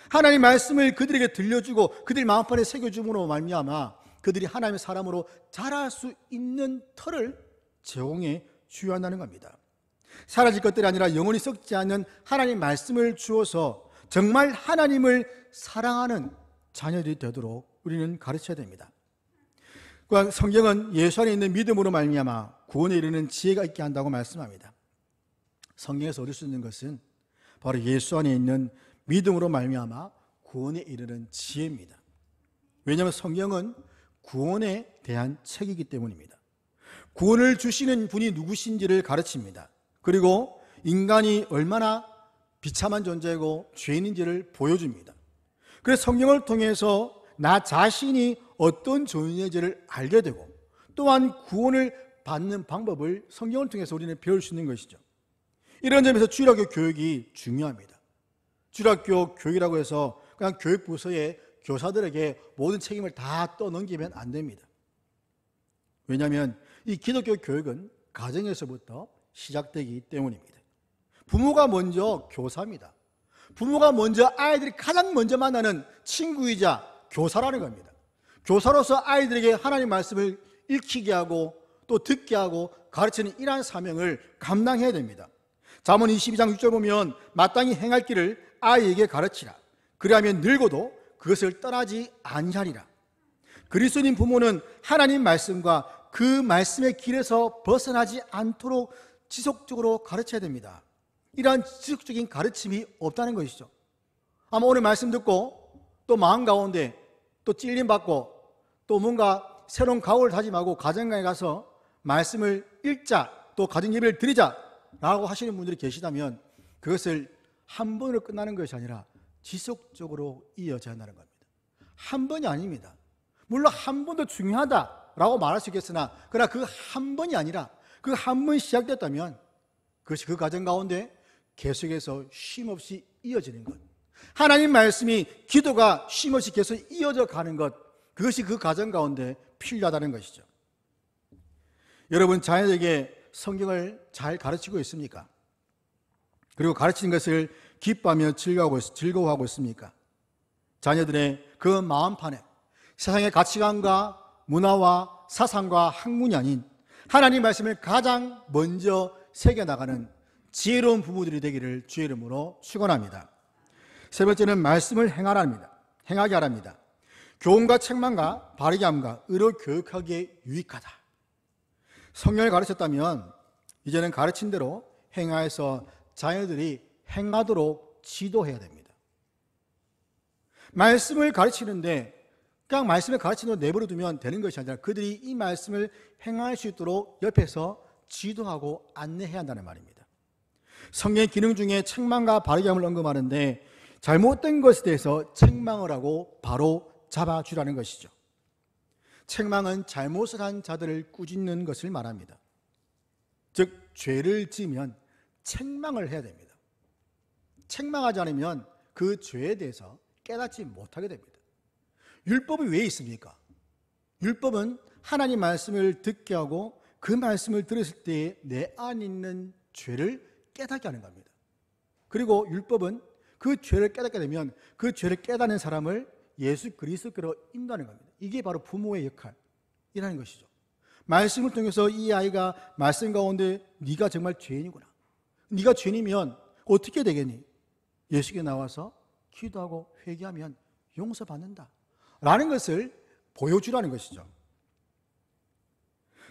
하나님 말씀을 그들에게 들려주고 그들 마음판에 새겨줌으로 말미암아 그들이 하나님의 사람으로 자랄 수 있는 터를 제공해 주어야 한다는 겁니다. 사라질 것들이 아니라 영원히 썩지 않는 하나님 말씀을 주어서 정말 하나님을 사랑하는 자녀들이 되도록 우리는 가르쳐야 됩니다. 성경은 예수 안에 있는 믿음으로 말미암아 구원에 이르는 지혜가 있게 한다고 말씀합니다. 성경에서 얻을 수 있는 것은 바로 예수 안에 있는 믿음으로 말미암아 구원에 이르는 지혜입니다. 왜냐하면 성경은 구원에 대한 책이기 때문입니다. 구원을 주시는 분이 누구신지를 가르칩니다. 그리고 인간이 얼마나 비참한 존재고 죄인인지를 보여줍니다. 그래서 성경을 통해서 나 자신이 어떤 존재인지를 알게 되고 또한 구원을 받는 방법을 성경을 통해서 우리는 배울 수 있는 것이죠. 이런 점에서 주일학교 교육이 중요합니다. 주일학교 교육이라고 해서 그냥 교육부서에 교사들에게 모든 책임을 다 떠넘기면 안 됩니다. 왜냐하면 이 기독교 교육은 가정에서부터 시작되기 때문입니다. 부모가 먼저 교사입니다. 부모가 먼저 아이들이 가장 먼저 만나는 친구이자 교사라는 겁니다. 교사로서 아이들에게 하나님 말씀을 읽히게 하고 또 듣게 하고 가르치는 이러한 사명을 감당해야 됩니다. 잠언 22장 6절 보면 마땅히 행할 길을 아이에게 가르치라. 그리하면 늙어도 그것을 떠나지 아니하리라. 그리스도인 부모는 하나님 말씀과 그 말씀의 길에서 벗어나지 않도록 지속적으로 가르쳐야 됩니다. 이러한 지속적인 가르침이 없다는 것이죠. 아마 오늘 말씀 듣고 또 마음 가운데 또 찔림받고 또 뭔가 새로운 각오를 다짐하고 가정가에 가서 말씀을 읽자, 또 가정 예배를 드리자 라고 하시는 분들이 계시다면 그것을 한 번으로 끝나는 것이 아니라 지속적으로 이어져야 한다는 겁니다. 한 번이 아닙니다. 물론 한 번도 중요하다라고 말할 수 있겠으나 그러나 그 한 번이 아니라 그 한 번 시작됐다면 그것이 그 가정 가운데 계속해서 쉼없이 이어지는 것, 하나님 말씀이 기도가 쉼없이 계속 이어져 가는 것, 그것이 그 가정 가운데 필요하다는 것이죠. 여러분 자녀에게 성경을 잘 가르치고 있습니까? 그리고 가르치는 것을 기뻐하며 즐거워하고 있습니까? 자녀들의 그 마음판에 세상의 가치관과 문화와 사상과 학문이 아닌 하나님 말씀을 가장 먼저 새겨나가는 지혜로운 부모들이 되기를 주의 이름으로 축원합니다. 세 번째는 말씀을 행하게 하랍니다. 교훈과 책망과 바르게 함과 의로 교육하기에 유익하다. 성경을 가르쳤다면 이제는 가르친 대로 행하여서 자녀들이 행하도록 지도해야 됩니다. 말씀을 가르치는데 그냥 말씀을 가르치는 대로 내버려 두면 되는 것이 아니라 그들이 이 말씀을 행할 수 있도록 옆에서 지도하고 안내해야 한다는 말입니다. 성경의 기능 중에 책망과 바르게 함을 언급하는데 잘못된 것에 대해서 책망을 하고 바로 잡아주라는 것이죠. 책망은 잘못을 한 자들을 꾸짖는 것을 말합니다. 즉 죄를 지으면 책망을 해야 됩니다. 책망하지 않으면 그 죄에 대해서 깨닫지 못하게 됩니다. 율법이 왜 있습니까? 율법은 하나님 말씀을 듣게 하고 그 말씀을 들었을 때 내 안에 있는 죄를 깨닫게 하는 겁니다. 그리고 율법은 그 죄를 깨닫게 되면 그 죄를 깨닫는 사람을 예수 그리스도께로 인도하는 겁니다. 이게 바로 부모의 역할이라는 것이죠. 말씀을 통해서 이 아이가 말씀 가운데 네가 정말 죄인이구나, 네가 죄인이면 어떻게 되겠니? 예수께 나와서 기도하고 회개하면 용서받는다 라는 것을 보여주라는 것이죠.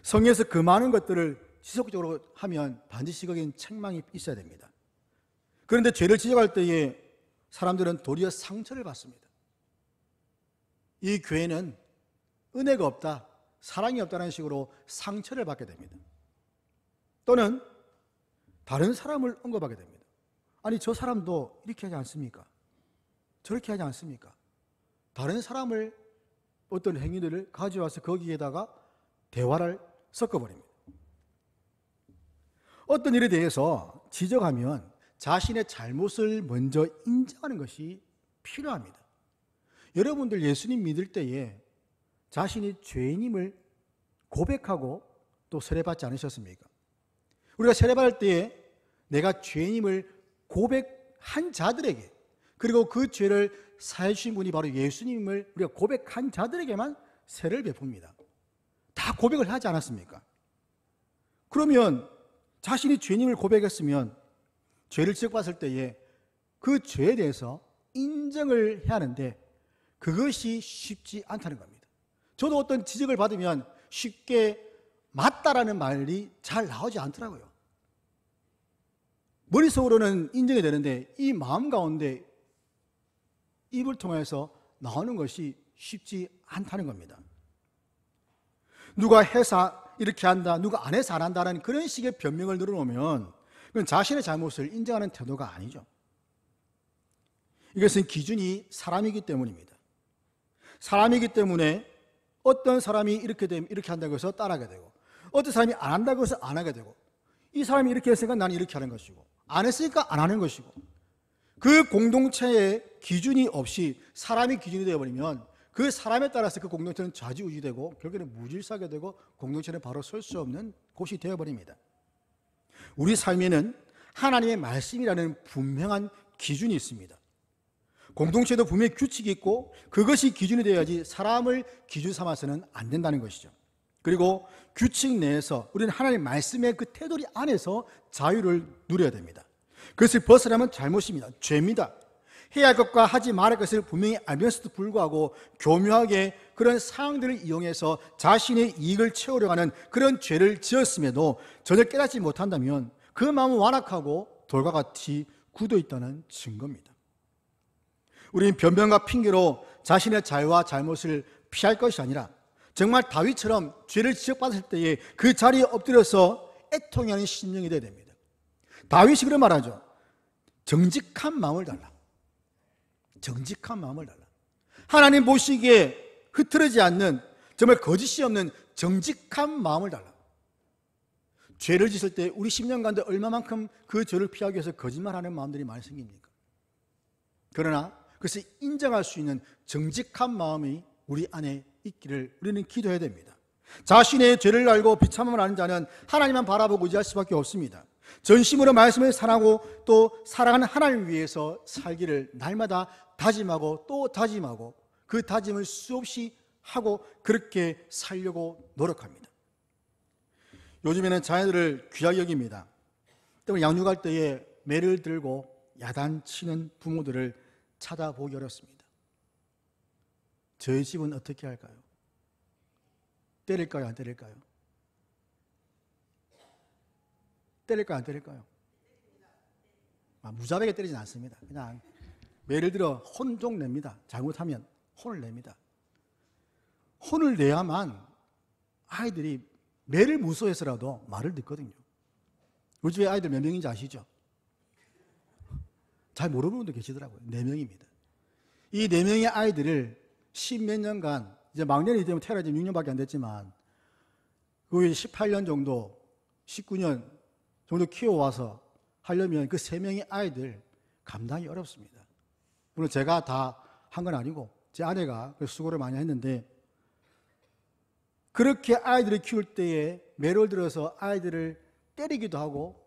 성경에서 그 많은 것들을 지속적으로 하면 반드시 거기엔 책망이 있어야 됩니다. 그런데 죄를 지적할 때에 사람들은 도리어 상처를 받습니다. 이 교회는 은혜가 없다, 사랑이 없다는 식으로 상처를 받게 됩니다. 또는 다른 사람을 언급하게 됩니다. 아니, 저 사람도 이렇게 하지 않습니까? 저렇게 하지 않습니까? 다른 사람을 어떤 행위들을 가져와서 거기에다가 대화를 섞어버립니다. 어떤 일에 대해서 지적하면 자신의 잘못을 먼저 인정하는 것이 필요합니다. 여러분들 예수님 믿을 때에 자신이 죄인임을 고백하고 또 세례받지 않으셨습니까? 우리가 세례받을 때에 내가 죄인임을 고백한 자들에게, 그리고 그 죄를 사해 주신 분이 바로 예수님을 우리가 고백한 자들에게만 세례를 베풉니다. 다 고백을 하지 않았습니까? 그러면 자신이 죄인임을 고백했으면 죄를 지적받았을 때에 그 죄에 대해서 인정을 해야 하는데 그것이 쉽지 않다는 겁니다. 저도 어떤 지적을 받으면 쉽게 맞다라는 말이 잘 나오지 않더라고요. 머릿속으로는 인정이 되는데 이 마음 가운데 입을 통해서 나오는 것이 쉽지 않다는 겁니다. 누가 해서 이렇게 한다, 누가 안 해서 안 한다는 그런 식의 변명을 늘어놓으면 그건 자신의 잘못을 인정하는 태도가 아니죠. 이것은 기준이 사람이기 때문입니다. 사람이기 때문에 어떤 사람이 이렇게 되면 이렇게 한다고 해서 따라하게 되고, 어떤 사람이 안 한다고 해서 안 하게 되고, 이 사람이 이렇게 했으니까 나는 이렇게 하는 것이고, 안 했으니까 안 하는 것이고, 그 공동체의 기준이 없이 사람이 기준이 되어버리면 그 사람에 따라서 그 공동체는 좌지우지되고 결국에는 무질서하게 되고 공동체는 바로 설 수 없는 곳이 되어버립니다. 우리 삶에는 하나님의 말씀이라는 분명한 기준이 있습니다. 공동체도 분명히 규칙이 있고 그것이 기준이 되어야지 사람을 기준 삼아서는 안 된다는 것이죠. 그리고 규칙 내에서 우리는 하나님의 말씀의 그 테두리 안에서 자유를 누려야 됩니다. 그것을 벗어나면 잘못입니다. 죄입니다. 해야 할 것과 하지 말할 것을 분명히 알면서도 불구하고 교묘하게 그런 상황들을 이용해서 자신의 이익을 채우려고 하는 그런 죄를 지었음에도 전혀 깨닫지 못한다면 그 마음은 완악하고 돌과 같이 굳어있다는 증거입니다. 우리는 변명과 핑계로 자신의 잘와 잘못을 피할 것이 아니라 정말 다윗처럼 죄를 지적받았을 때에 그 자리에 엎드려서 애통하는 심령이 되어야 됩니다. 다윗이 그런 말하죠. 정직한 마음을 달라. 정직한 마음을 달라. 하나님 보시기에 흐트러지지 않는 정말 거짓이 없는 정직한 마음을 달라. 죄를 짓을 때 우리 10년 가운데 얼마만큼 그 죄를 피하기 위해서 거짓말하는 마음들이 많이 생깁니까? 그러나 그것을 인정할 수 있는 정직한 마음이 우리 안에 있기를 우리는 기도해야 됩니다. 자신의 죄를 알고 비참함을 아는 자는 하나님만 바라보고 의지할 수밖에 없습니다. 전심으로 말씀을 사랑하고 또 사랑하는 하나님을 위해서 살기를 날마다 다짐하고 또 다짐하고 그 다짐을 수없이 하고 그렇게 살려고 노력합니다. 요즘에는 자녀들을 귀하게 여깁니다. 때문에 양육할 때에 매를 들고 야단치는 부모들을 찾아보기 어렵습니다. 저희 집은 어떻게 할까요? 때릴까요? 안 때릴까요? 때릴까요? 안 때릴까요? 무자백에 때리진 않습니다. 그냥 예를 들어 혼 좀 냅니다. 잘못하면 혼을 냅니다. 혼을 내야만 아이들이 매를 무서워해서라도 말을 듣거든요. 우리 집에 아이들 몇 명인지 아시죠? 잘 모르는 분도 계시더라고요. 4명입니다. 이 4명의 아이들을 10몇 년간, 이제 막년이 되면 태어난 지 6년밖에 안 됐지만 그 18년 정도, 19년 정도 키워와서 하려면 그 3명의 아이들 감당이 어렵습니다. 물론 제가 다 한 건 아니고 제 아내가 수고를 많이 했는데 그렇게 아이들을 키울 때에 매를 들어서 아이들을 때리기도 하고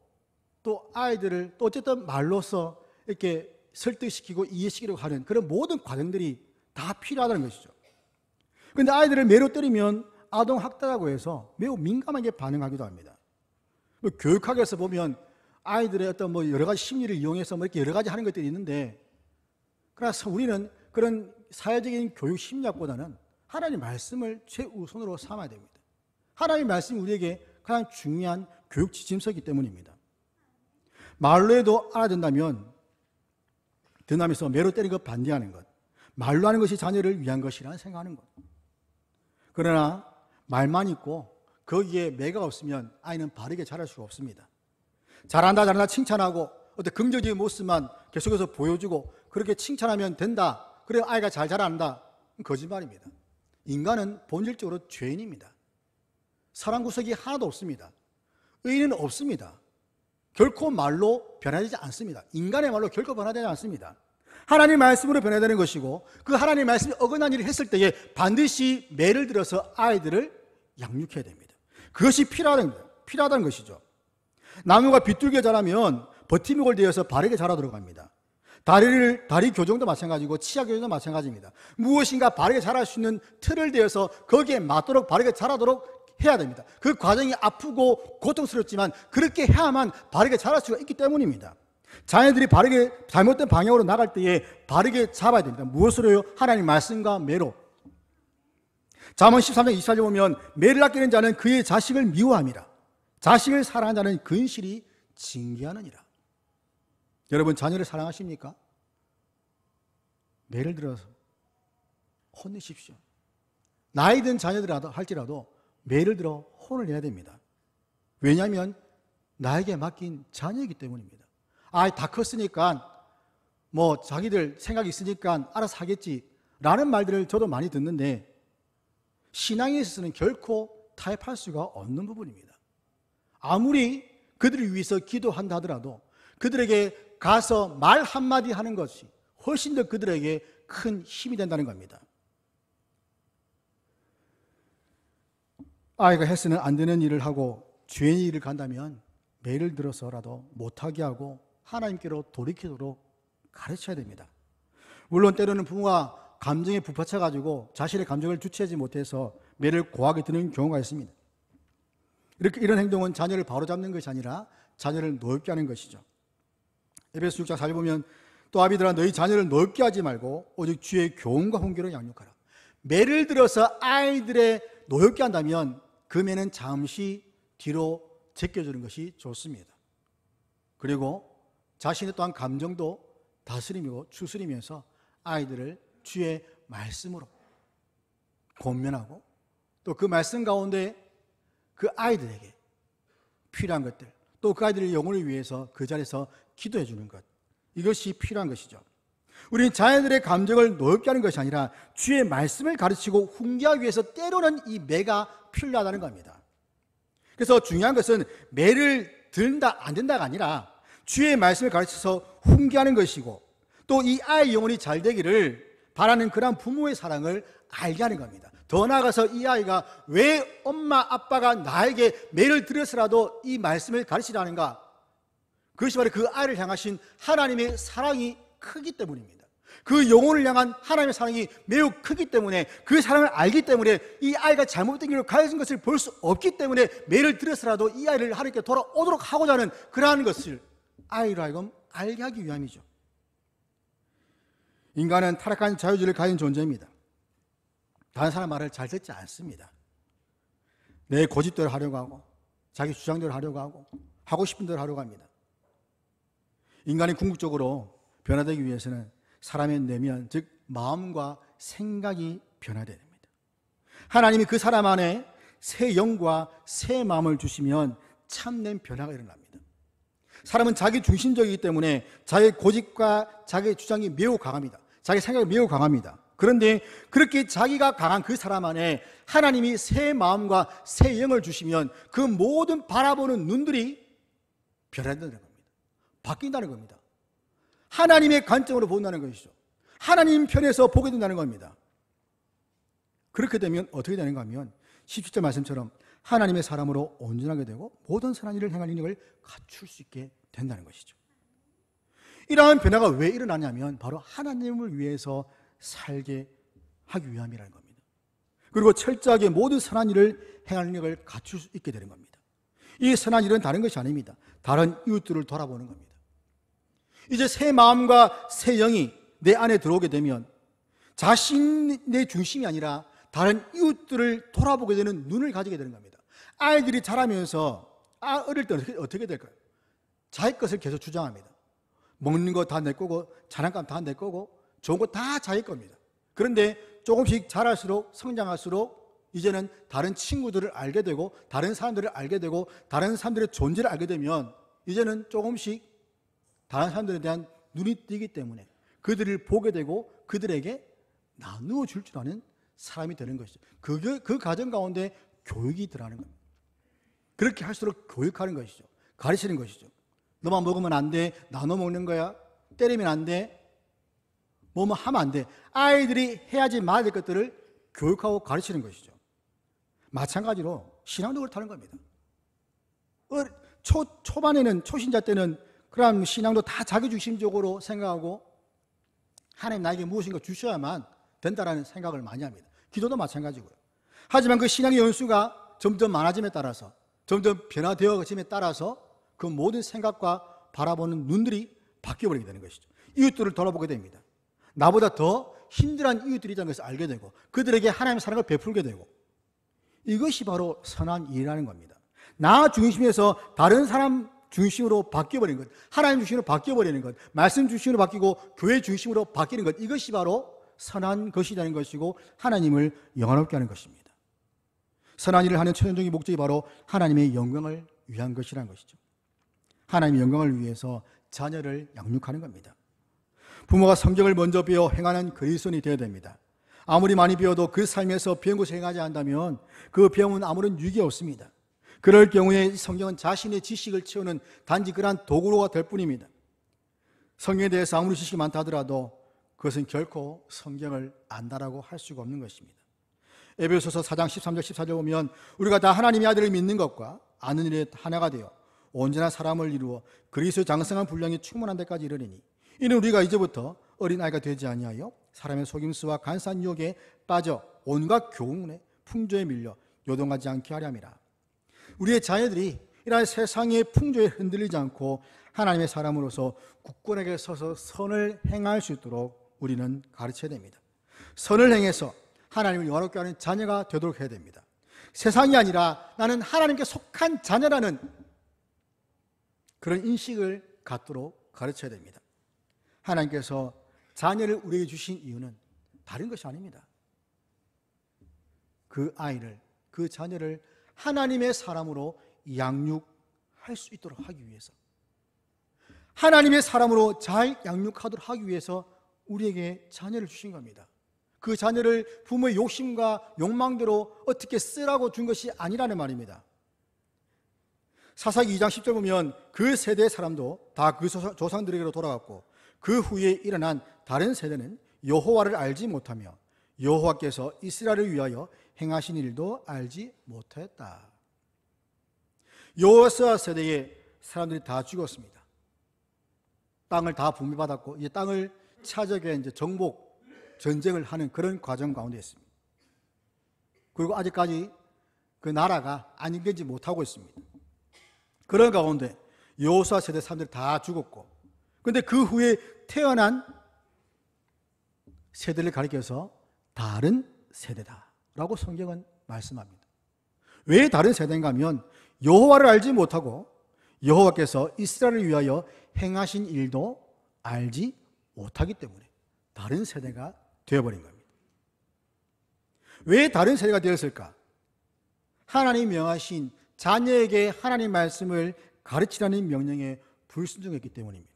또 아이들을 또 어쨌든 말로써 이렇게 설득시키고 이해시키려고 하는 그런 모든 과정들이 다 필요하다는 것이죠. 그런데 아이들을 매로 때리면 아동학대라고 해서 매우 민감하게 반응하기도 합니다. 교육학에서 보면 아이들의 어떤 여러 가지 심리를 이용해서 이렇게 여러 가지 하는 것들이 있는데, 그래서 우리는 그런 사회적인 교육 심리학보다는 하나님 말씀을 최우선으로 삼아야 됩니다. 하나님 말씀이 우리에게 가장 중요한 교육 지침서이기 때문입니다. 말로 해도 알아듣는다면 드남에서 매로 때리는 것 반대하는 것, 말로 하는 것이 자녀를 위한 것이라는 생각하는 것. 그러나 말만 있고 거기에 매가 없으면 아이는 바르게 자랄 수가 없습니다. 잘한다 칭찬하고 어떤 긍정적인 모습만 계속해서 보여주고 그렇게 칭찬하면 된다, 그래 아이가 잘 자란다, 거짓말입니다. 인간은 본질적으로 죄인입니다. 선한 구석이 하나도 없습니다. 의인은 없습니다. 결코 말로 변화되지 않습니다. 인간의 말로 결코 변화되지 않습니다. 하나님 말씀으로 변화되는 것이고, 그 하나님 말씀이 어긋난 일을 했을 때에 반드시 매를 들어서 아이들을 양육해야 됩니다. 그것이 필요하다는 것이죠. 나무가 비뚤게 자라면 버팀목을 대어서 바르게 자라도록 합니다. 다리 교정도 마찬가지고 치아 교정도 마찬가지입니다. 무엇인가 바르게 자랄 수 있는 틀을 대어서 거기에 맞도록 바르게 자라도록 해야 됩니다. 그 과정이 아프고 고통스럽지만 그렇게 해야만 바르게 자랄 수가 있기 때문입니다. 자녀들이 바르게 잘못된 방향으로 나갈 때에 바르게 잡아야 됩니다. 무엇으로요? 하나님 말씀과 매로. 잠언 13장 24절에 보면 매를 아끼는 자는 그의 자식을 미워함이라, 자식을 사랑하는 자는 근실이 징계하느니라. 여러분, 자녀를 사랑하십니까? 매를 들어서 혼내십시오. 나이 든 자녀들이라도 할지라도 매를 들어 혼을 내야 됩니다. 왜냐하면 나에게 맡긴 자녀이기 때문입니다. 다 컸으니까 자기들 생각이 있으니까 알아서 하겠지 라는 말들을 저도 많이 듣는데, 신앙에 있어서는 결코 타협할 수가 없는 부분입니다. 아무리 그들을 위해서 기도한다 하더라도 그들에게 가서 말 한마디 하는 것이 훨씬 더 그들에게 큰 힘이 된다는 겁니다. 아이가 해서는 안 되는 일을 하고 죄의 일을 간다면 매를 들어서라도 못하게 하고 하나님께로 돌이키도록 가르쳐야 됩니다. 물론 때로는 부모가 감정에 부딪혀가지고 자신의 감정을 주체하지 못해서 매를 고하게 드는 경우가 있습니다. 이런 행동은 자녀를 바로잡는 것이 아니라 자녀를 노엽게 하는 것이죠. 에베소 6장 4절 보면 또 아비들아 너희 자녀를 노엽게 하지 말고 오직 주의 교훈과 훈계로 양육하라. 매를 들어서 아이들의 노엽게 한다면 그 매는 잠시 뒤로 제껴주는 것이 좋습니다. 그리고 자신의 또한 감정도 다스리고 추스리면서 아이들을 주의 말씀으로 권면하고 또 그 말씀 가운데 그 아이들에게 필요한 것들, 또 그 아이들의 영혼을 위해서 그 자리에서 기도해 주는 것, 이것이 필요한 것이죠. 우리는 자녀들의 감정을 노엽게 하는 것이 아니라 주의 말씀을 가르치고 훈계하기 위해서 때로는 이 매가 필요하다는 겁니다. 그래서 중요한 것은 매를 든다 안 된다가 아니라 주의 말씀을 가르쳐서 훈계하는 것이고, 또 이 아이의 영혼이 잘 되기를 바라는 그런 부모의 사랑을 알게 하는 겁니다. 더 나아가서 이 아이가 왜 엄마 아빠가 나에게 매를 들여서라도 이 말씀을 가르치라는가, 그것이 바로 그 아이를 향하신 하나님의 사랑이 크기 때문입니다. 그 영혼을 향한 하나님의 사랑이 매우 크기 때문에, 그 사랑을 알기 때문에 이 아이가 잘못된 길로 가진 것을 볼 수 없기 때문에 매를 들여서라도 이 아이를 하나님께 돌아오도록 하고자 하는 그러한 것을 아이로 하여금 알게 하기 위함이죠. 인간은 타락한 자유주의를 가진 존재입니다. 다른 사람 말을 잘 듣지 않습니다. 내 고집대로 하려고 하고 자기 주장대로 하려고 하고 싶은 대로 하려고 합니다. 인간이 궁극적으로 변화되기 위해서는 사람의 내면, 즉 마음과 생각이 변화되어야 됩니다. 하나님이 그 사람 안에 새 영과 새 마음을 주시면 참된 변화가 일어납니다. 사람은 자기 중심적이기 때문에 자기 고집과 자기 주장이 매우 강합니다. 자기 생각이 매우 강합니다. 그런데 그렇게 자기가 강한 그 사람 안에 하나님이 새 마음과 새 영을 주시면 그 모든 바라보는 눈들이 변화된다는 겁니다. 바뀐다는 겁니다. 하나님의 관점으로 본다는 것이죠. 하나님 편에서 보게 된다는 겁니다. 그렇게 되면 어떻게 되는가 하면 17절 말씀처럼 하나님의 사람으로 온전하게 되고 모든 선한 일을 행할 능력을 갖출 수 있게 된다는 것이죠. 이러한 변화가 왜 일어나냐면 바로 하나님을 위해서 살게 하기 위함이라는 겁니다. 그리고 철저하게 모든 선한 일을 행할 능력을 갖출 수 있게 되는 겁니다. 이 선한 일은 다른 것이 아닙니다. 다른 이웃들을 돌아보는 겁니다. 이제 새 마음과 새 영이 내 안에 들어오게 되면 자신의 중심이 아니라 다른 이웃들을 돌아보게 되는 눈을 가지게 되는 겁니다. 아이들이 자라면서 어릴 때 어떻게 될까요? 자기 것을 계속 주장합니다. 먹는 거 다 내 거고 장난감 다 내 거고 좋은 거 다 자기 겁니다. 그런데 조금씩 자랄수록 성장할수록 이제는 다른 친구들을 알게 되고 다른 사람들을 알게 되고 다른 사람들의 존재를 알게 되면 이제는 조금씩 다른 사람들에 대한 눈이 띄기 때문에 그들을 보게 되고 그들에게 나누어 줄 줄 아는 사람이 되는 것이죠. 그 과정 가운데 교육이 들어가는 겁니다. 그렇게 할수록 교육하는 것이죠. 가르치는 것이죠. 너만 먹으면 안 돼. 나눠 먹는 거야. 때리면 안 돼. 뭐뭐 하면 안 돼. 아이들이 해야지 말아야 될 것들을 교육하고 가르치는 것이죠. 마찬가지로 신앙도 그렇다는 겁니다. 초반에는 초신자 때는 그런 신앙도 다 자기중심적으로 생각하고 하나님 나에게 무엇인가 주셔야만 된다라는 생각을 많이 합니다. 기도도 마찬가지고요. 하지만 그 신앙의 연수가 점점 많아짐에 따라서 점점 변화되어짐에 따라서 그 모든 생각과 바라보는 눈들이 바뀌어버리게 되는 것이죠. 이웃들을 돌아보게 됩니다. 나보다 더 힘들한 이웃들이 있다는 것을 알게 되고 그들에게 하나님의 사랑을 베풀게 되고 이것이 바로 선한 일이라는 겁니다. 나 중심에서 다른 사람 중심으로 바뀌어버리는 것, 하나님 중심으로 바뀌어버리는 것, 말씀 중심으로 바뀌고 교회 중심으로 바뀌는 것, 이것이 바로 선한 것이라는 것이고 하나님을 영화롭게 하는 것입니다. 선한 일을 하는 최종적인 목적이 바로 하나님의 영광을 위한 것이라는 것이죠. 하나님의 영광을 위해서 자녀를 양육하는 겁니다. 부모가 성경을 먼저 배워 행하는 그리스도인이 되어야 됩니다. 아무리 많이 배워도 그 삶에서 배운 것을 행하지 않는다면 그 배움은 아무런 유익이 없습니다. 그럴 경우에 성경은 자신의 지식을 채우는 단지 그러한 도구로가 될 뿐입니다. 성경에 대해서 아무리 지식이 많다 하더라도 그것은 결코 성경을 안다라고 할 수가 없는 것입니다. 에베소서 4장 13절 14절 보면 우리가 다 하나님의 아들을 믿는 것과 아는 일에 하나가 되어 온전한 사람을 이루어 그리스도의 장성한 분량이 충만한 데까지 이르리니 이는 우리가 이제부터 어린아이가 되지 아니하여 사람의 속임수와 간사한 유혹에 빠져 온갖 교훈에 풍조에 밀려 요동하지 않게 하려 함이라. 우리의 자녀들이 이러한 세상의 풍조에 흔들리지 않고 하나님의 사람으로서 굳건하게 서서 선을 행할 수 있도록 우리는 가르쳐야 됩니다. 선을 행해서 하나님을 영화롭게 하는 자녀가 되도록 해야 됩니다. 세상이 아니라 나는 하나님께 속한 자녀라는 그런 인식을 갖도록 가르쳐야 됩니다. 하나님께서 자녀를 우리에게 주신 이유는 다른 것이 아닙니다. 그 아이를, 그 자녀를 하나님의 사람으로 양육할 수 있도록 하기 위해서, 하나님의 사람으로 잘 양육하도록 하기 위해서 우리에게 자녀를 주신 겁니다. 그 자녀를 부모의 욕심과 욕망대로 어떻게 쓰라고 준 것이 아니라는 말입니다. 사사기 2장 10절 보면 그 세대의 사람도 다 그 조상들에게로 돌아갔고 그 후에 일어난 다른 세대는 여호와를 알지 못하며 여호와께서 이스라엘을 위하여 행하신 일도 알지 못했다. 여호수아 세대의 사람들이 다 죽었습니다. 땅을 다 분배받았고 이제 땅을 차지하기 위해 이제 정복 전쟁을 하는 그런 과정 가운데 있습니다. 그리고 아직까지 그 나라가 안정되지 못하고 있습니다. 그런 가운데 여호수아 세대 사람들이 다 죽었고, 그런데 그 후에 태어난 세대를 가리켜서 다른 세대다라고 성경은 말씀합니다. 왜 다른 세대인가 하면 여호와를 알지 못하고 여호와께서 이스라엘을 위하여 행하신 일도 알지 못하기 때문에 다른 세대가 되어버린 겁니다. 왜 다른 세대가 되었을까? 하나님 명하신 자녀에게 하나님 말씀을 가르치라는 명령에 불순종했기 때문입니다.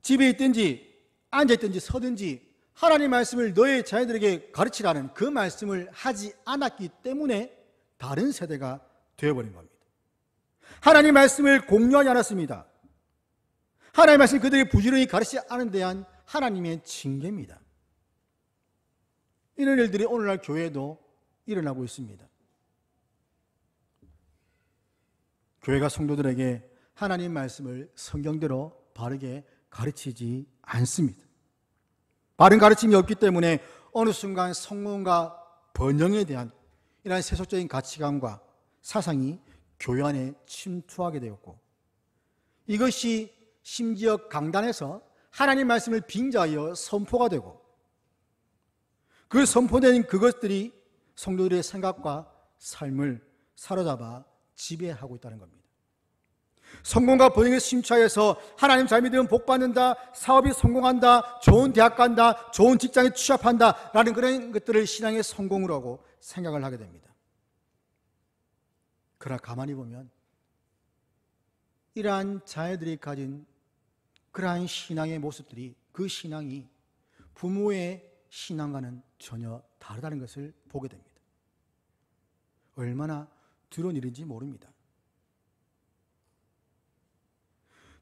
집에 있든지 앉아있든지 서든지 하나님 말씀을 너의 자녀들에게 가르치라는 그 말씀을 하지 않았기 때문에 다른 세대가 되어버린 겁니다. 하나님 말씀을 공유하지 않았습니다. 하나님 말씀을 그들이 부지런히 가르치지 않은 데한 하나님의 징계입니다. 이런 일들이 오늘날 교회에도 일어나고 있습니다. 교회가 성도들에게 하나님 말씀을 성경대로 바르게 가르치지 않습니다. 바른 가르침이 없기 때문에 어느 순간 성공과 번영에 대한 이러한 세속적인 가치관과 사상이 교회 안에 침투하게 되었고, 이것이 심지어 강단에서 하나님 말씀을 빙자하여 선포가 되고, 그 선포된 그것들이 성도들의 생각과 삶을 사로잡아 지배하고 있다는 겁니다. 성공과 번영에 심취하여서 하나님 잘 믿으면 복 받는다, 사업이 성공한다, 좋은 대학 간다, 좋은 직장에 취업한다 라는 그런 것들을 신앙의 성공으로 하고 생각을 하게 됩니다. 그러나 가만히 보면 이러한 자녀들이 가진 그러한 신앙의 모습들이, 그 신앙이 부모의 신앙과는 전혀 다르다는 것을 보게 됩니다. 얼마나 두려운 일인지 모릅니다.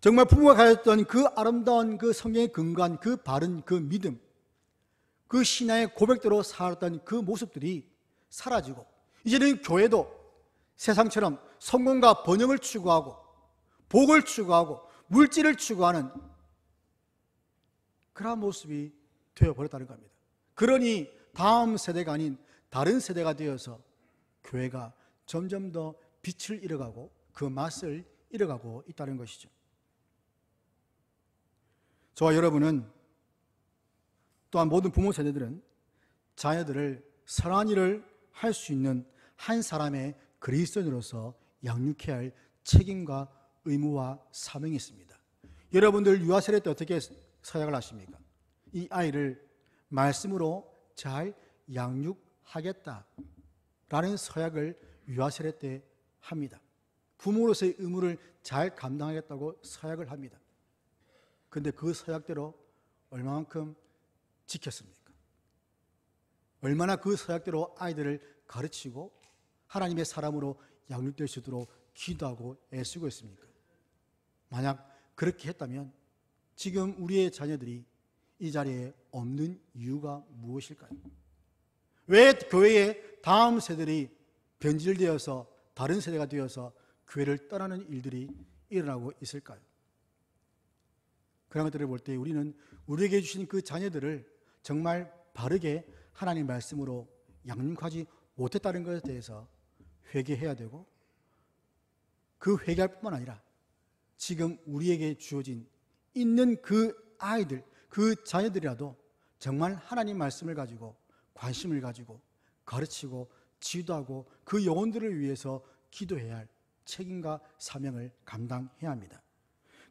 정말 부모가 가졌던 그 아름다운 그 성경의 근간, 그 바른 그 믿음, 그 신앙의 고백대로 살았던 그 모습들이 사라지고, 이제는 교회도 세상처럼 성공과 번영을 추구하고 복을 추구하고 물질을 추구하는 그런 모습이 되어버렸다는 겁니다. 그러니 다음 세대가 아닌 다른 세대가 되어서 교회가 점점 더 빛을 잃어가고 그 맛을 잃어가고 있다는 것이죠. 저와 여러분은, 또한 모든 부모 세대들은 자녀들을 선한 일을 할 수 있는 한 사람의 그리스도인으로서 양육해야 할 책임과 의무와 사명이 있습니다. 여러분들 유아세례 때 어떻게 서약을 하십니까? 이 아이를 말씀으로 잘 양육하겠다라는 서약을 유아세례 때 합니다. 부모로서의 의무를 잘 감당하겠다고 서약을 합니다. 그런데 그 서약대로 얼마만큼 지켰습니까? 얼마나 그 서약대로 아이들을 가르치고 하나님의 사람으로 양육될 수 있도록 기도하고 애쓰고 있습니까? 만약 그렇게 했다면 지금 우리의 자녀들이 이 자리에 없는 이유가 무엇일까요? 왜 교회의 다음 세대들이 변질되어서 다른 세대가 되어서 교회를 떠나는 일들이 일어나고 있을까요? 그런 것들을 볼 때 우리는 우리에게 주신 그 자녀들을 정말 바르게 하나님 말씀으로 양육하지 못했다는 것에 대해서 회개해야 되고, 그 회개할 뿐만 아니라 지금 우리에게 주어진 있는 그 아이들, 그 자녀들이라도 정말 하나님 말씀을 가지고 관심을 가지고 가르치고 지도하고 그 영혼들을 위해서 기도해야 할 책임과 사명을 감당해야 합니다.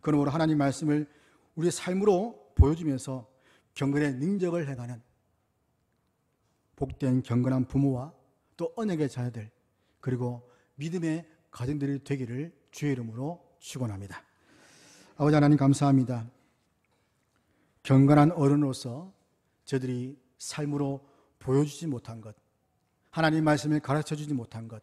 그러므로 하나님 말씀을 우리의 삶으로 보여주면서 경건의 능력을 행하는 복된 경건한 부모와 또 언약의 자녀들, 그리고 믿음의 가정들이 되기를 주의 이름으로 축원합니다. 아버지 하나님 감사합니다. 경건한 어른으로서 저들이 삶으로 보여주지 못한 것, 하나님 말씀을 가르쳐주지 못한 것,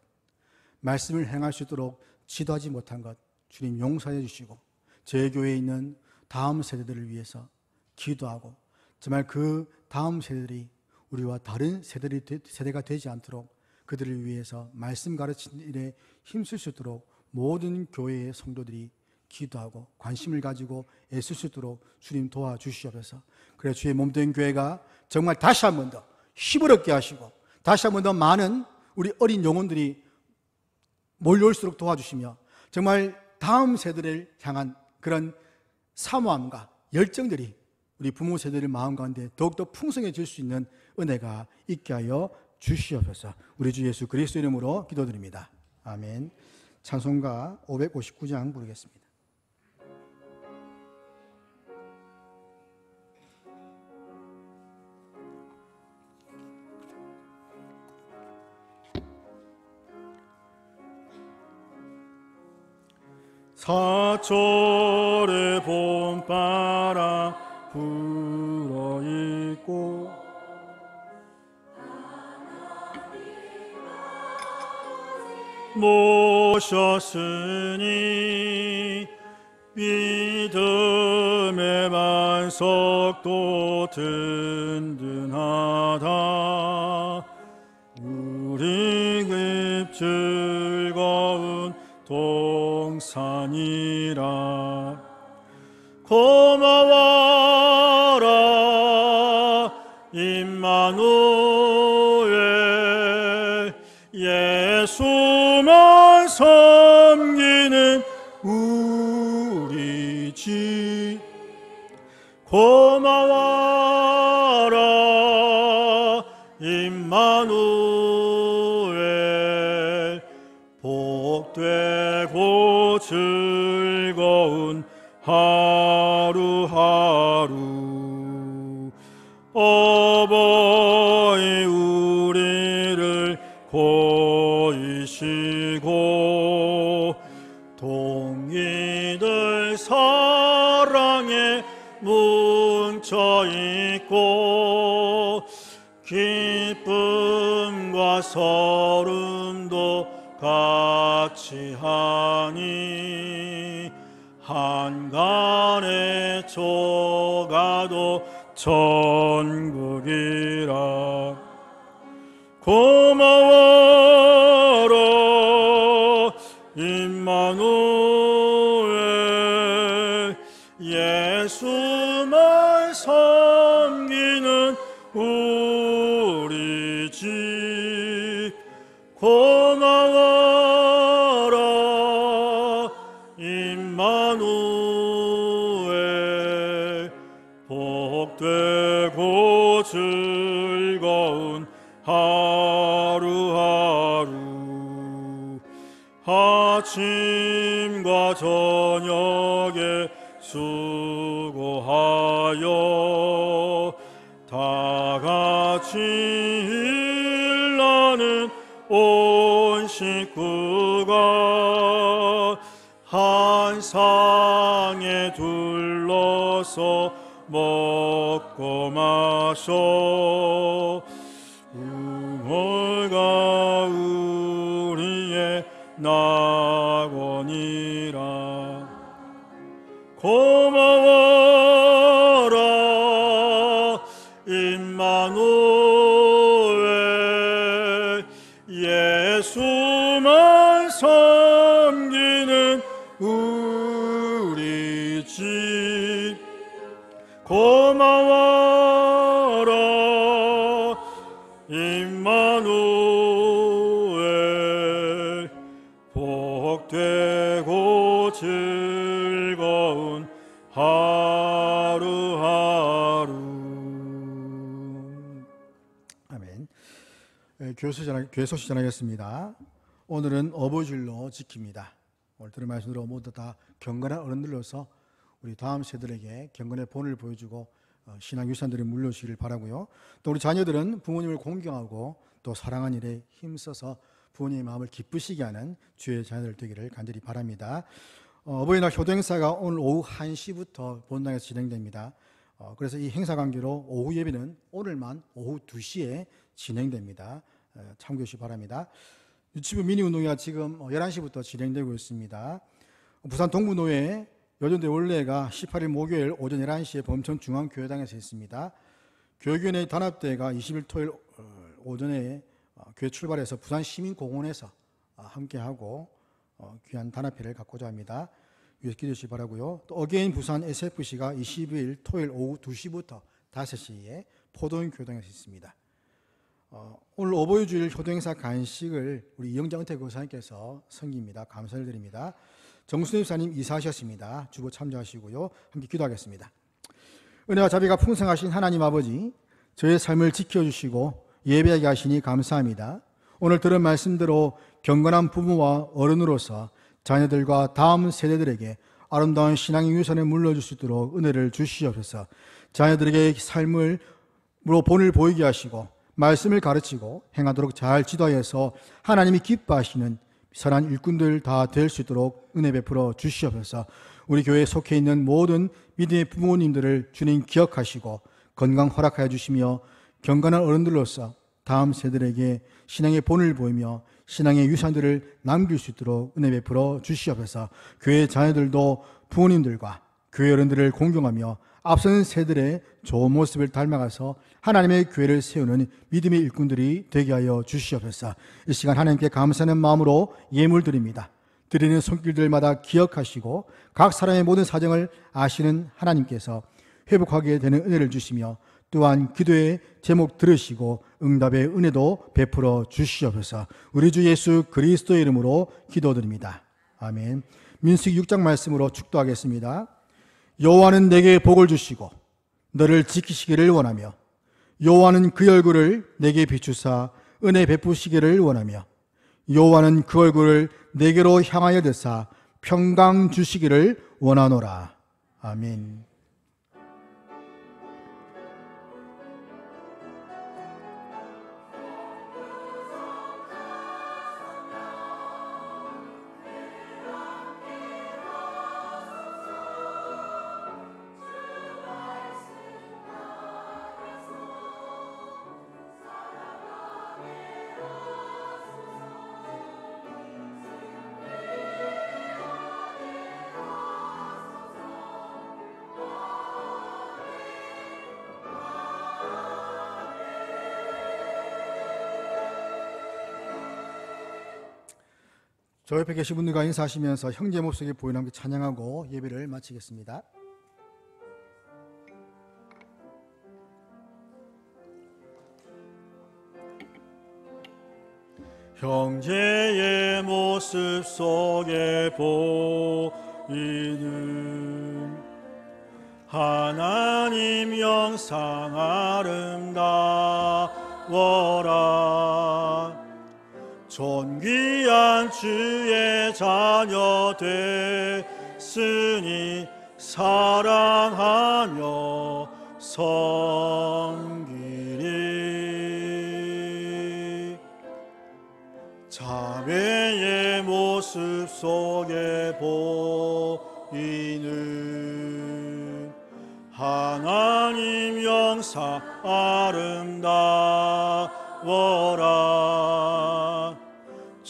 말씀을 행할 수 있도록 지도하지 못한 것 주님 용서해 주시고, 제 교회에 있는 다음 세대들을 위해서 기도하고 정말 그 다음 세대들이 우리와 다른 세대가 되지 않도록 그들을 위해서 말씀 가르치는 일에 힘쓸 수 있도록 모든 교회의 성도들이 기도하고 관심을 가지고 애쓸 수 있도록 주님 도와주시옵소서. 그래 주의 몸된 교회가 정말 다시 한 번 더 힘을 얻게 하시고 다시 한 번 더 많은 우리 어린 영혼들이 몰려올수록 도와주시며 정말 다음 세대를 향한 그런 사모함과 열정들이 우리 부모 세대의 마음 가운데 더욱더 풍성해질 수 있는 은혜가 있게 하여 주시옵소서. 우리 주 예수 그리스도 이름으로 기도드립니다. 아멘. 찬송가 559장 부르겠습니다. 사철의 봄바람 불어있고 모셨으니 믿음의 반석도 든든하다. 즐거운 동산이라. 고마워라 임마누엘, 예수만 섬기는 우리 집. 고마워라 임마누엘, 복되고 즐거운 하루하루. 어버이 우리를 고이시고 동이들 사랑에 뭉쳐있고 기쁨과 서름도 같이 하니 한간에 조가도 천국이라. 고마워라 임마누엘, 예수만 섬기는 우리 집. 고마워라 임마누엘, 복되고 즐거운 하루하루. 아침과 저녁에 수고하여 다 같이 일하는 온 식구가 한 상에 둘러서 먹고 마셔 우물가 우리의 낙원이라. 고마워라 임마누엘, 예수만 섬기는 우리 집. 고마워라 임마누엘, 복되고 즐거운 하루하루. 아멘. 교회 소식 전하겠습니다. 오늘은 어버이주일로 지킵니다. 오늘 들은 말씀대로 모두 다 경건한 어른들로서 우리 다음 세대에게 경건의 본을 보여주고 신앙 유산들이 물려주시기를 바라고요. 또 우리 자녀들은 부모님을 공경하고 또 사랑하는 일에 힘써서 부모님의 마음을 기쁘시게 하는 주의 자녀들 되기를 간절히 바랍니다. 어버이날 효도 행사가 오늘 오후 1시부터 본당에서 진행됩니다. 그래서 이 행사 관계로 오후 예배는 오늘만 오후 2시에 진행됩니다. 참고해 주시기 바랍니다. 유치부 미니운동회가 지금 11시부터 진행되고 있습니다. 부산 동부노회 여전대 원래가 18일 목요일 오전 11시에 범천중앙교회당에서 있습니다. 교육위원회 단합대회가 20일 토요일 오전에 교회 출발해서 부산 시민공원에서 함께하고 귀한 단합회를 갖고자 합니다. 위에서 기도해 주시기 바라고요. 또 어게인 부산 SFC가 22일 토요일 오후 2시부터 5시에 포도원 교회당에서 있습니다. 오늘 어버이주일 효도행사 간식을 우리 이영장 은퇴 교사님께서 섬깁니다. 감사를 드립니다. 정순희 집사님 이사하셨습니다. 주보 참조하시고요. 함께 기도하겠습니다. 은혜와 자비가 풍성하신 하나님 아버지, 저의 삶을 지켜주시고 예배하게 하시니 감사합니다. 오늘 들은 말씀대로 경건한 부모와 어른으로서 자녀들과 다음 세대들에게 아름다운 신앙의 유산을 물려줄 수 있도록 은혜를 주시옵소서. 자녀들에게 삶을 본을 보이게 하시고 말씀을 가르치고 행하도록 잘 지도하여서 하나님이 기뻐하시는 선한 일꾼들 다 될 수 있도록 은혜 베풀어 주시옵소서. 우리 교회에 속해 있는 모든 믿음의 부모님들을 주님 기억하시고 건강 허락하여 주시며 경건한 어른들로서 다음 세대에게 신앙의 본을 보이며 신앙의 유산들을 남길 수 있도록 은혜 베풀어 주시옵소서. 교회 자녀들도 부모님들과 교회 어른들을 공경하며 앞선 세들의 좋은 모습을 닮아가서 하나님의 교회를 세우는 믿음의 일꾼들이 되게 하여 주시옵소서. 이 시간 하나님께 감사하는 마음으로 예물 드립니다. 드리는 손길들마다 기억하시고 각 사람의 모든 사정을 아시는 하나님께서 회복하게 되는 은혜를 주시며 또한 기도의 제목 들으시고 응답의 은혜도 베풀어 주시옵소서. 우리 주 예수 그리스도의 이름으로 기도드립니다. 아멘. 민수기 6장 말씀으로 축도하겠습니다. 여호와는 내게 복을 주시고 너를 지키시기를 원하며 여호와는 그 얼굴을 내게 비추사 은혜 베푸시기를 원하며 여호와는 그 얼굴을 내게로 향하여 드사 평강 주시기를 원하노라. 아멘. 저 옆에 계신 분들과 인사하시면서 형제 모습에 보이는 함께 찬양하고 예배를 마치겠습니다. 형제의 모습 속에 보이는 하나님 영상 아름다워라. 존귀한 주의 자녀 됐으니 사랑하며 섬기리. 자매의 모습 속에 보이는 하나님 영상 아름다워라.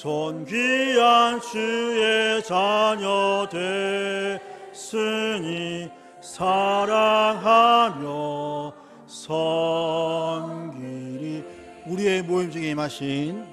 존귀한 주의 자녀 됐으니 사랑하며 섬기리. 우리의 모임 중에 임하신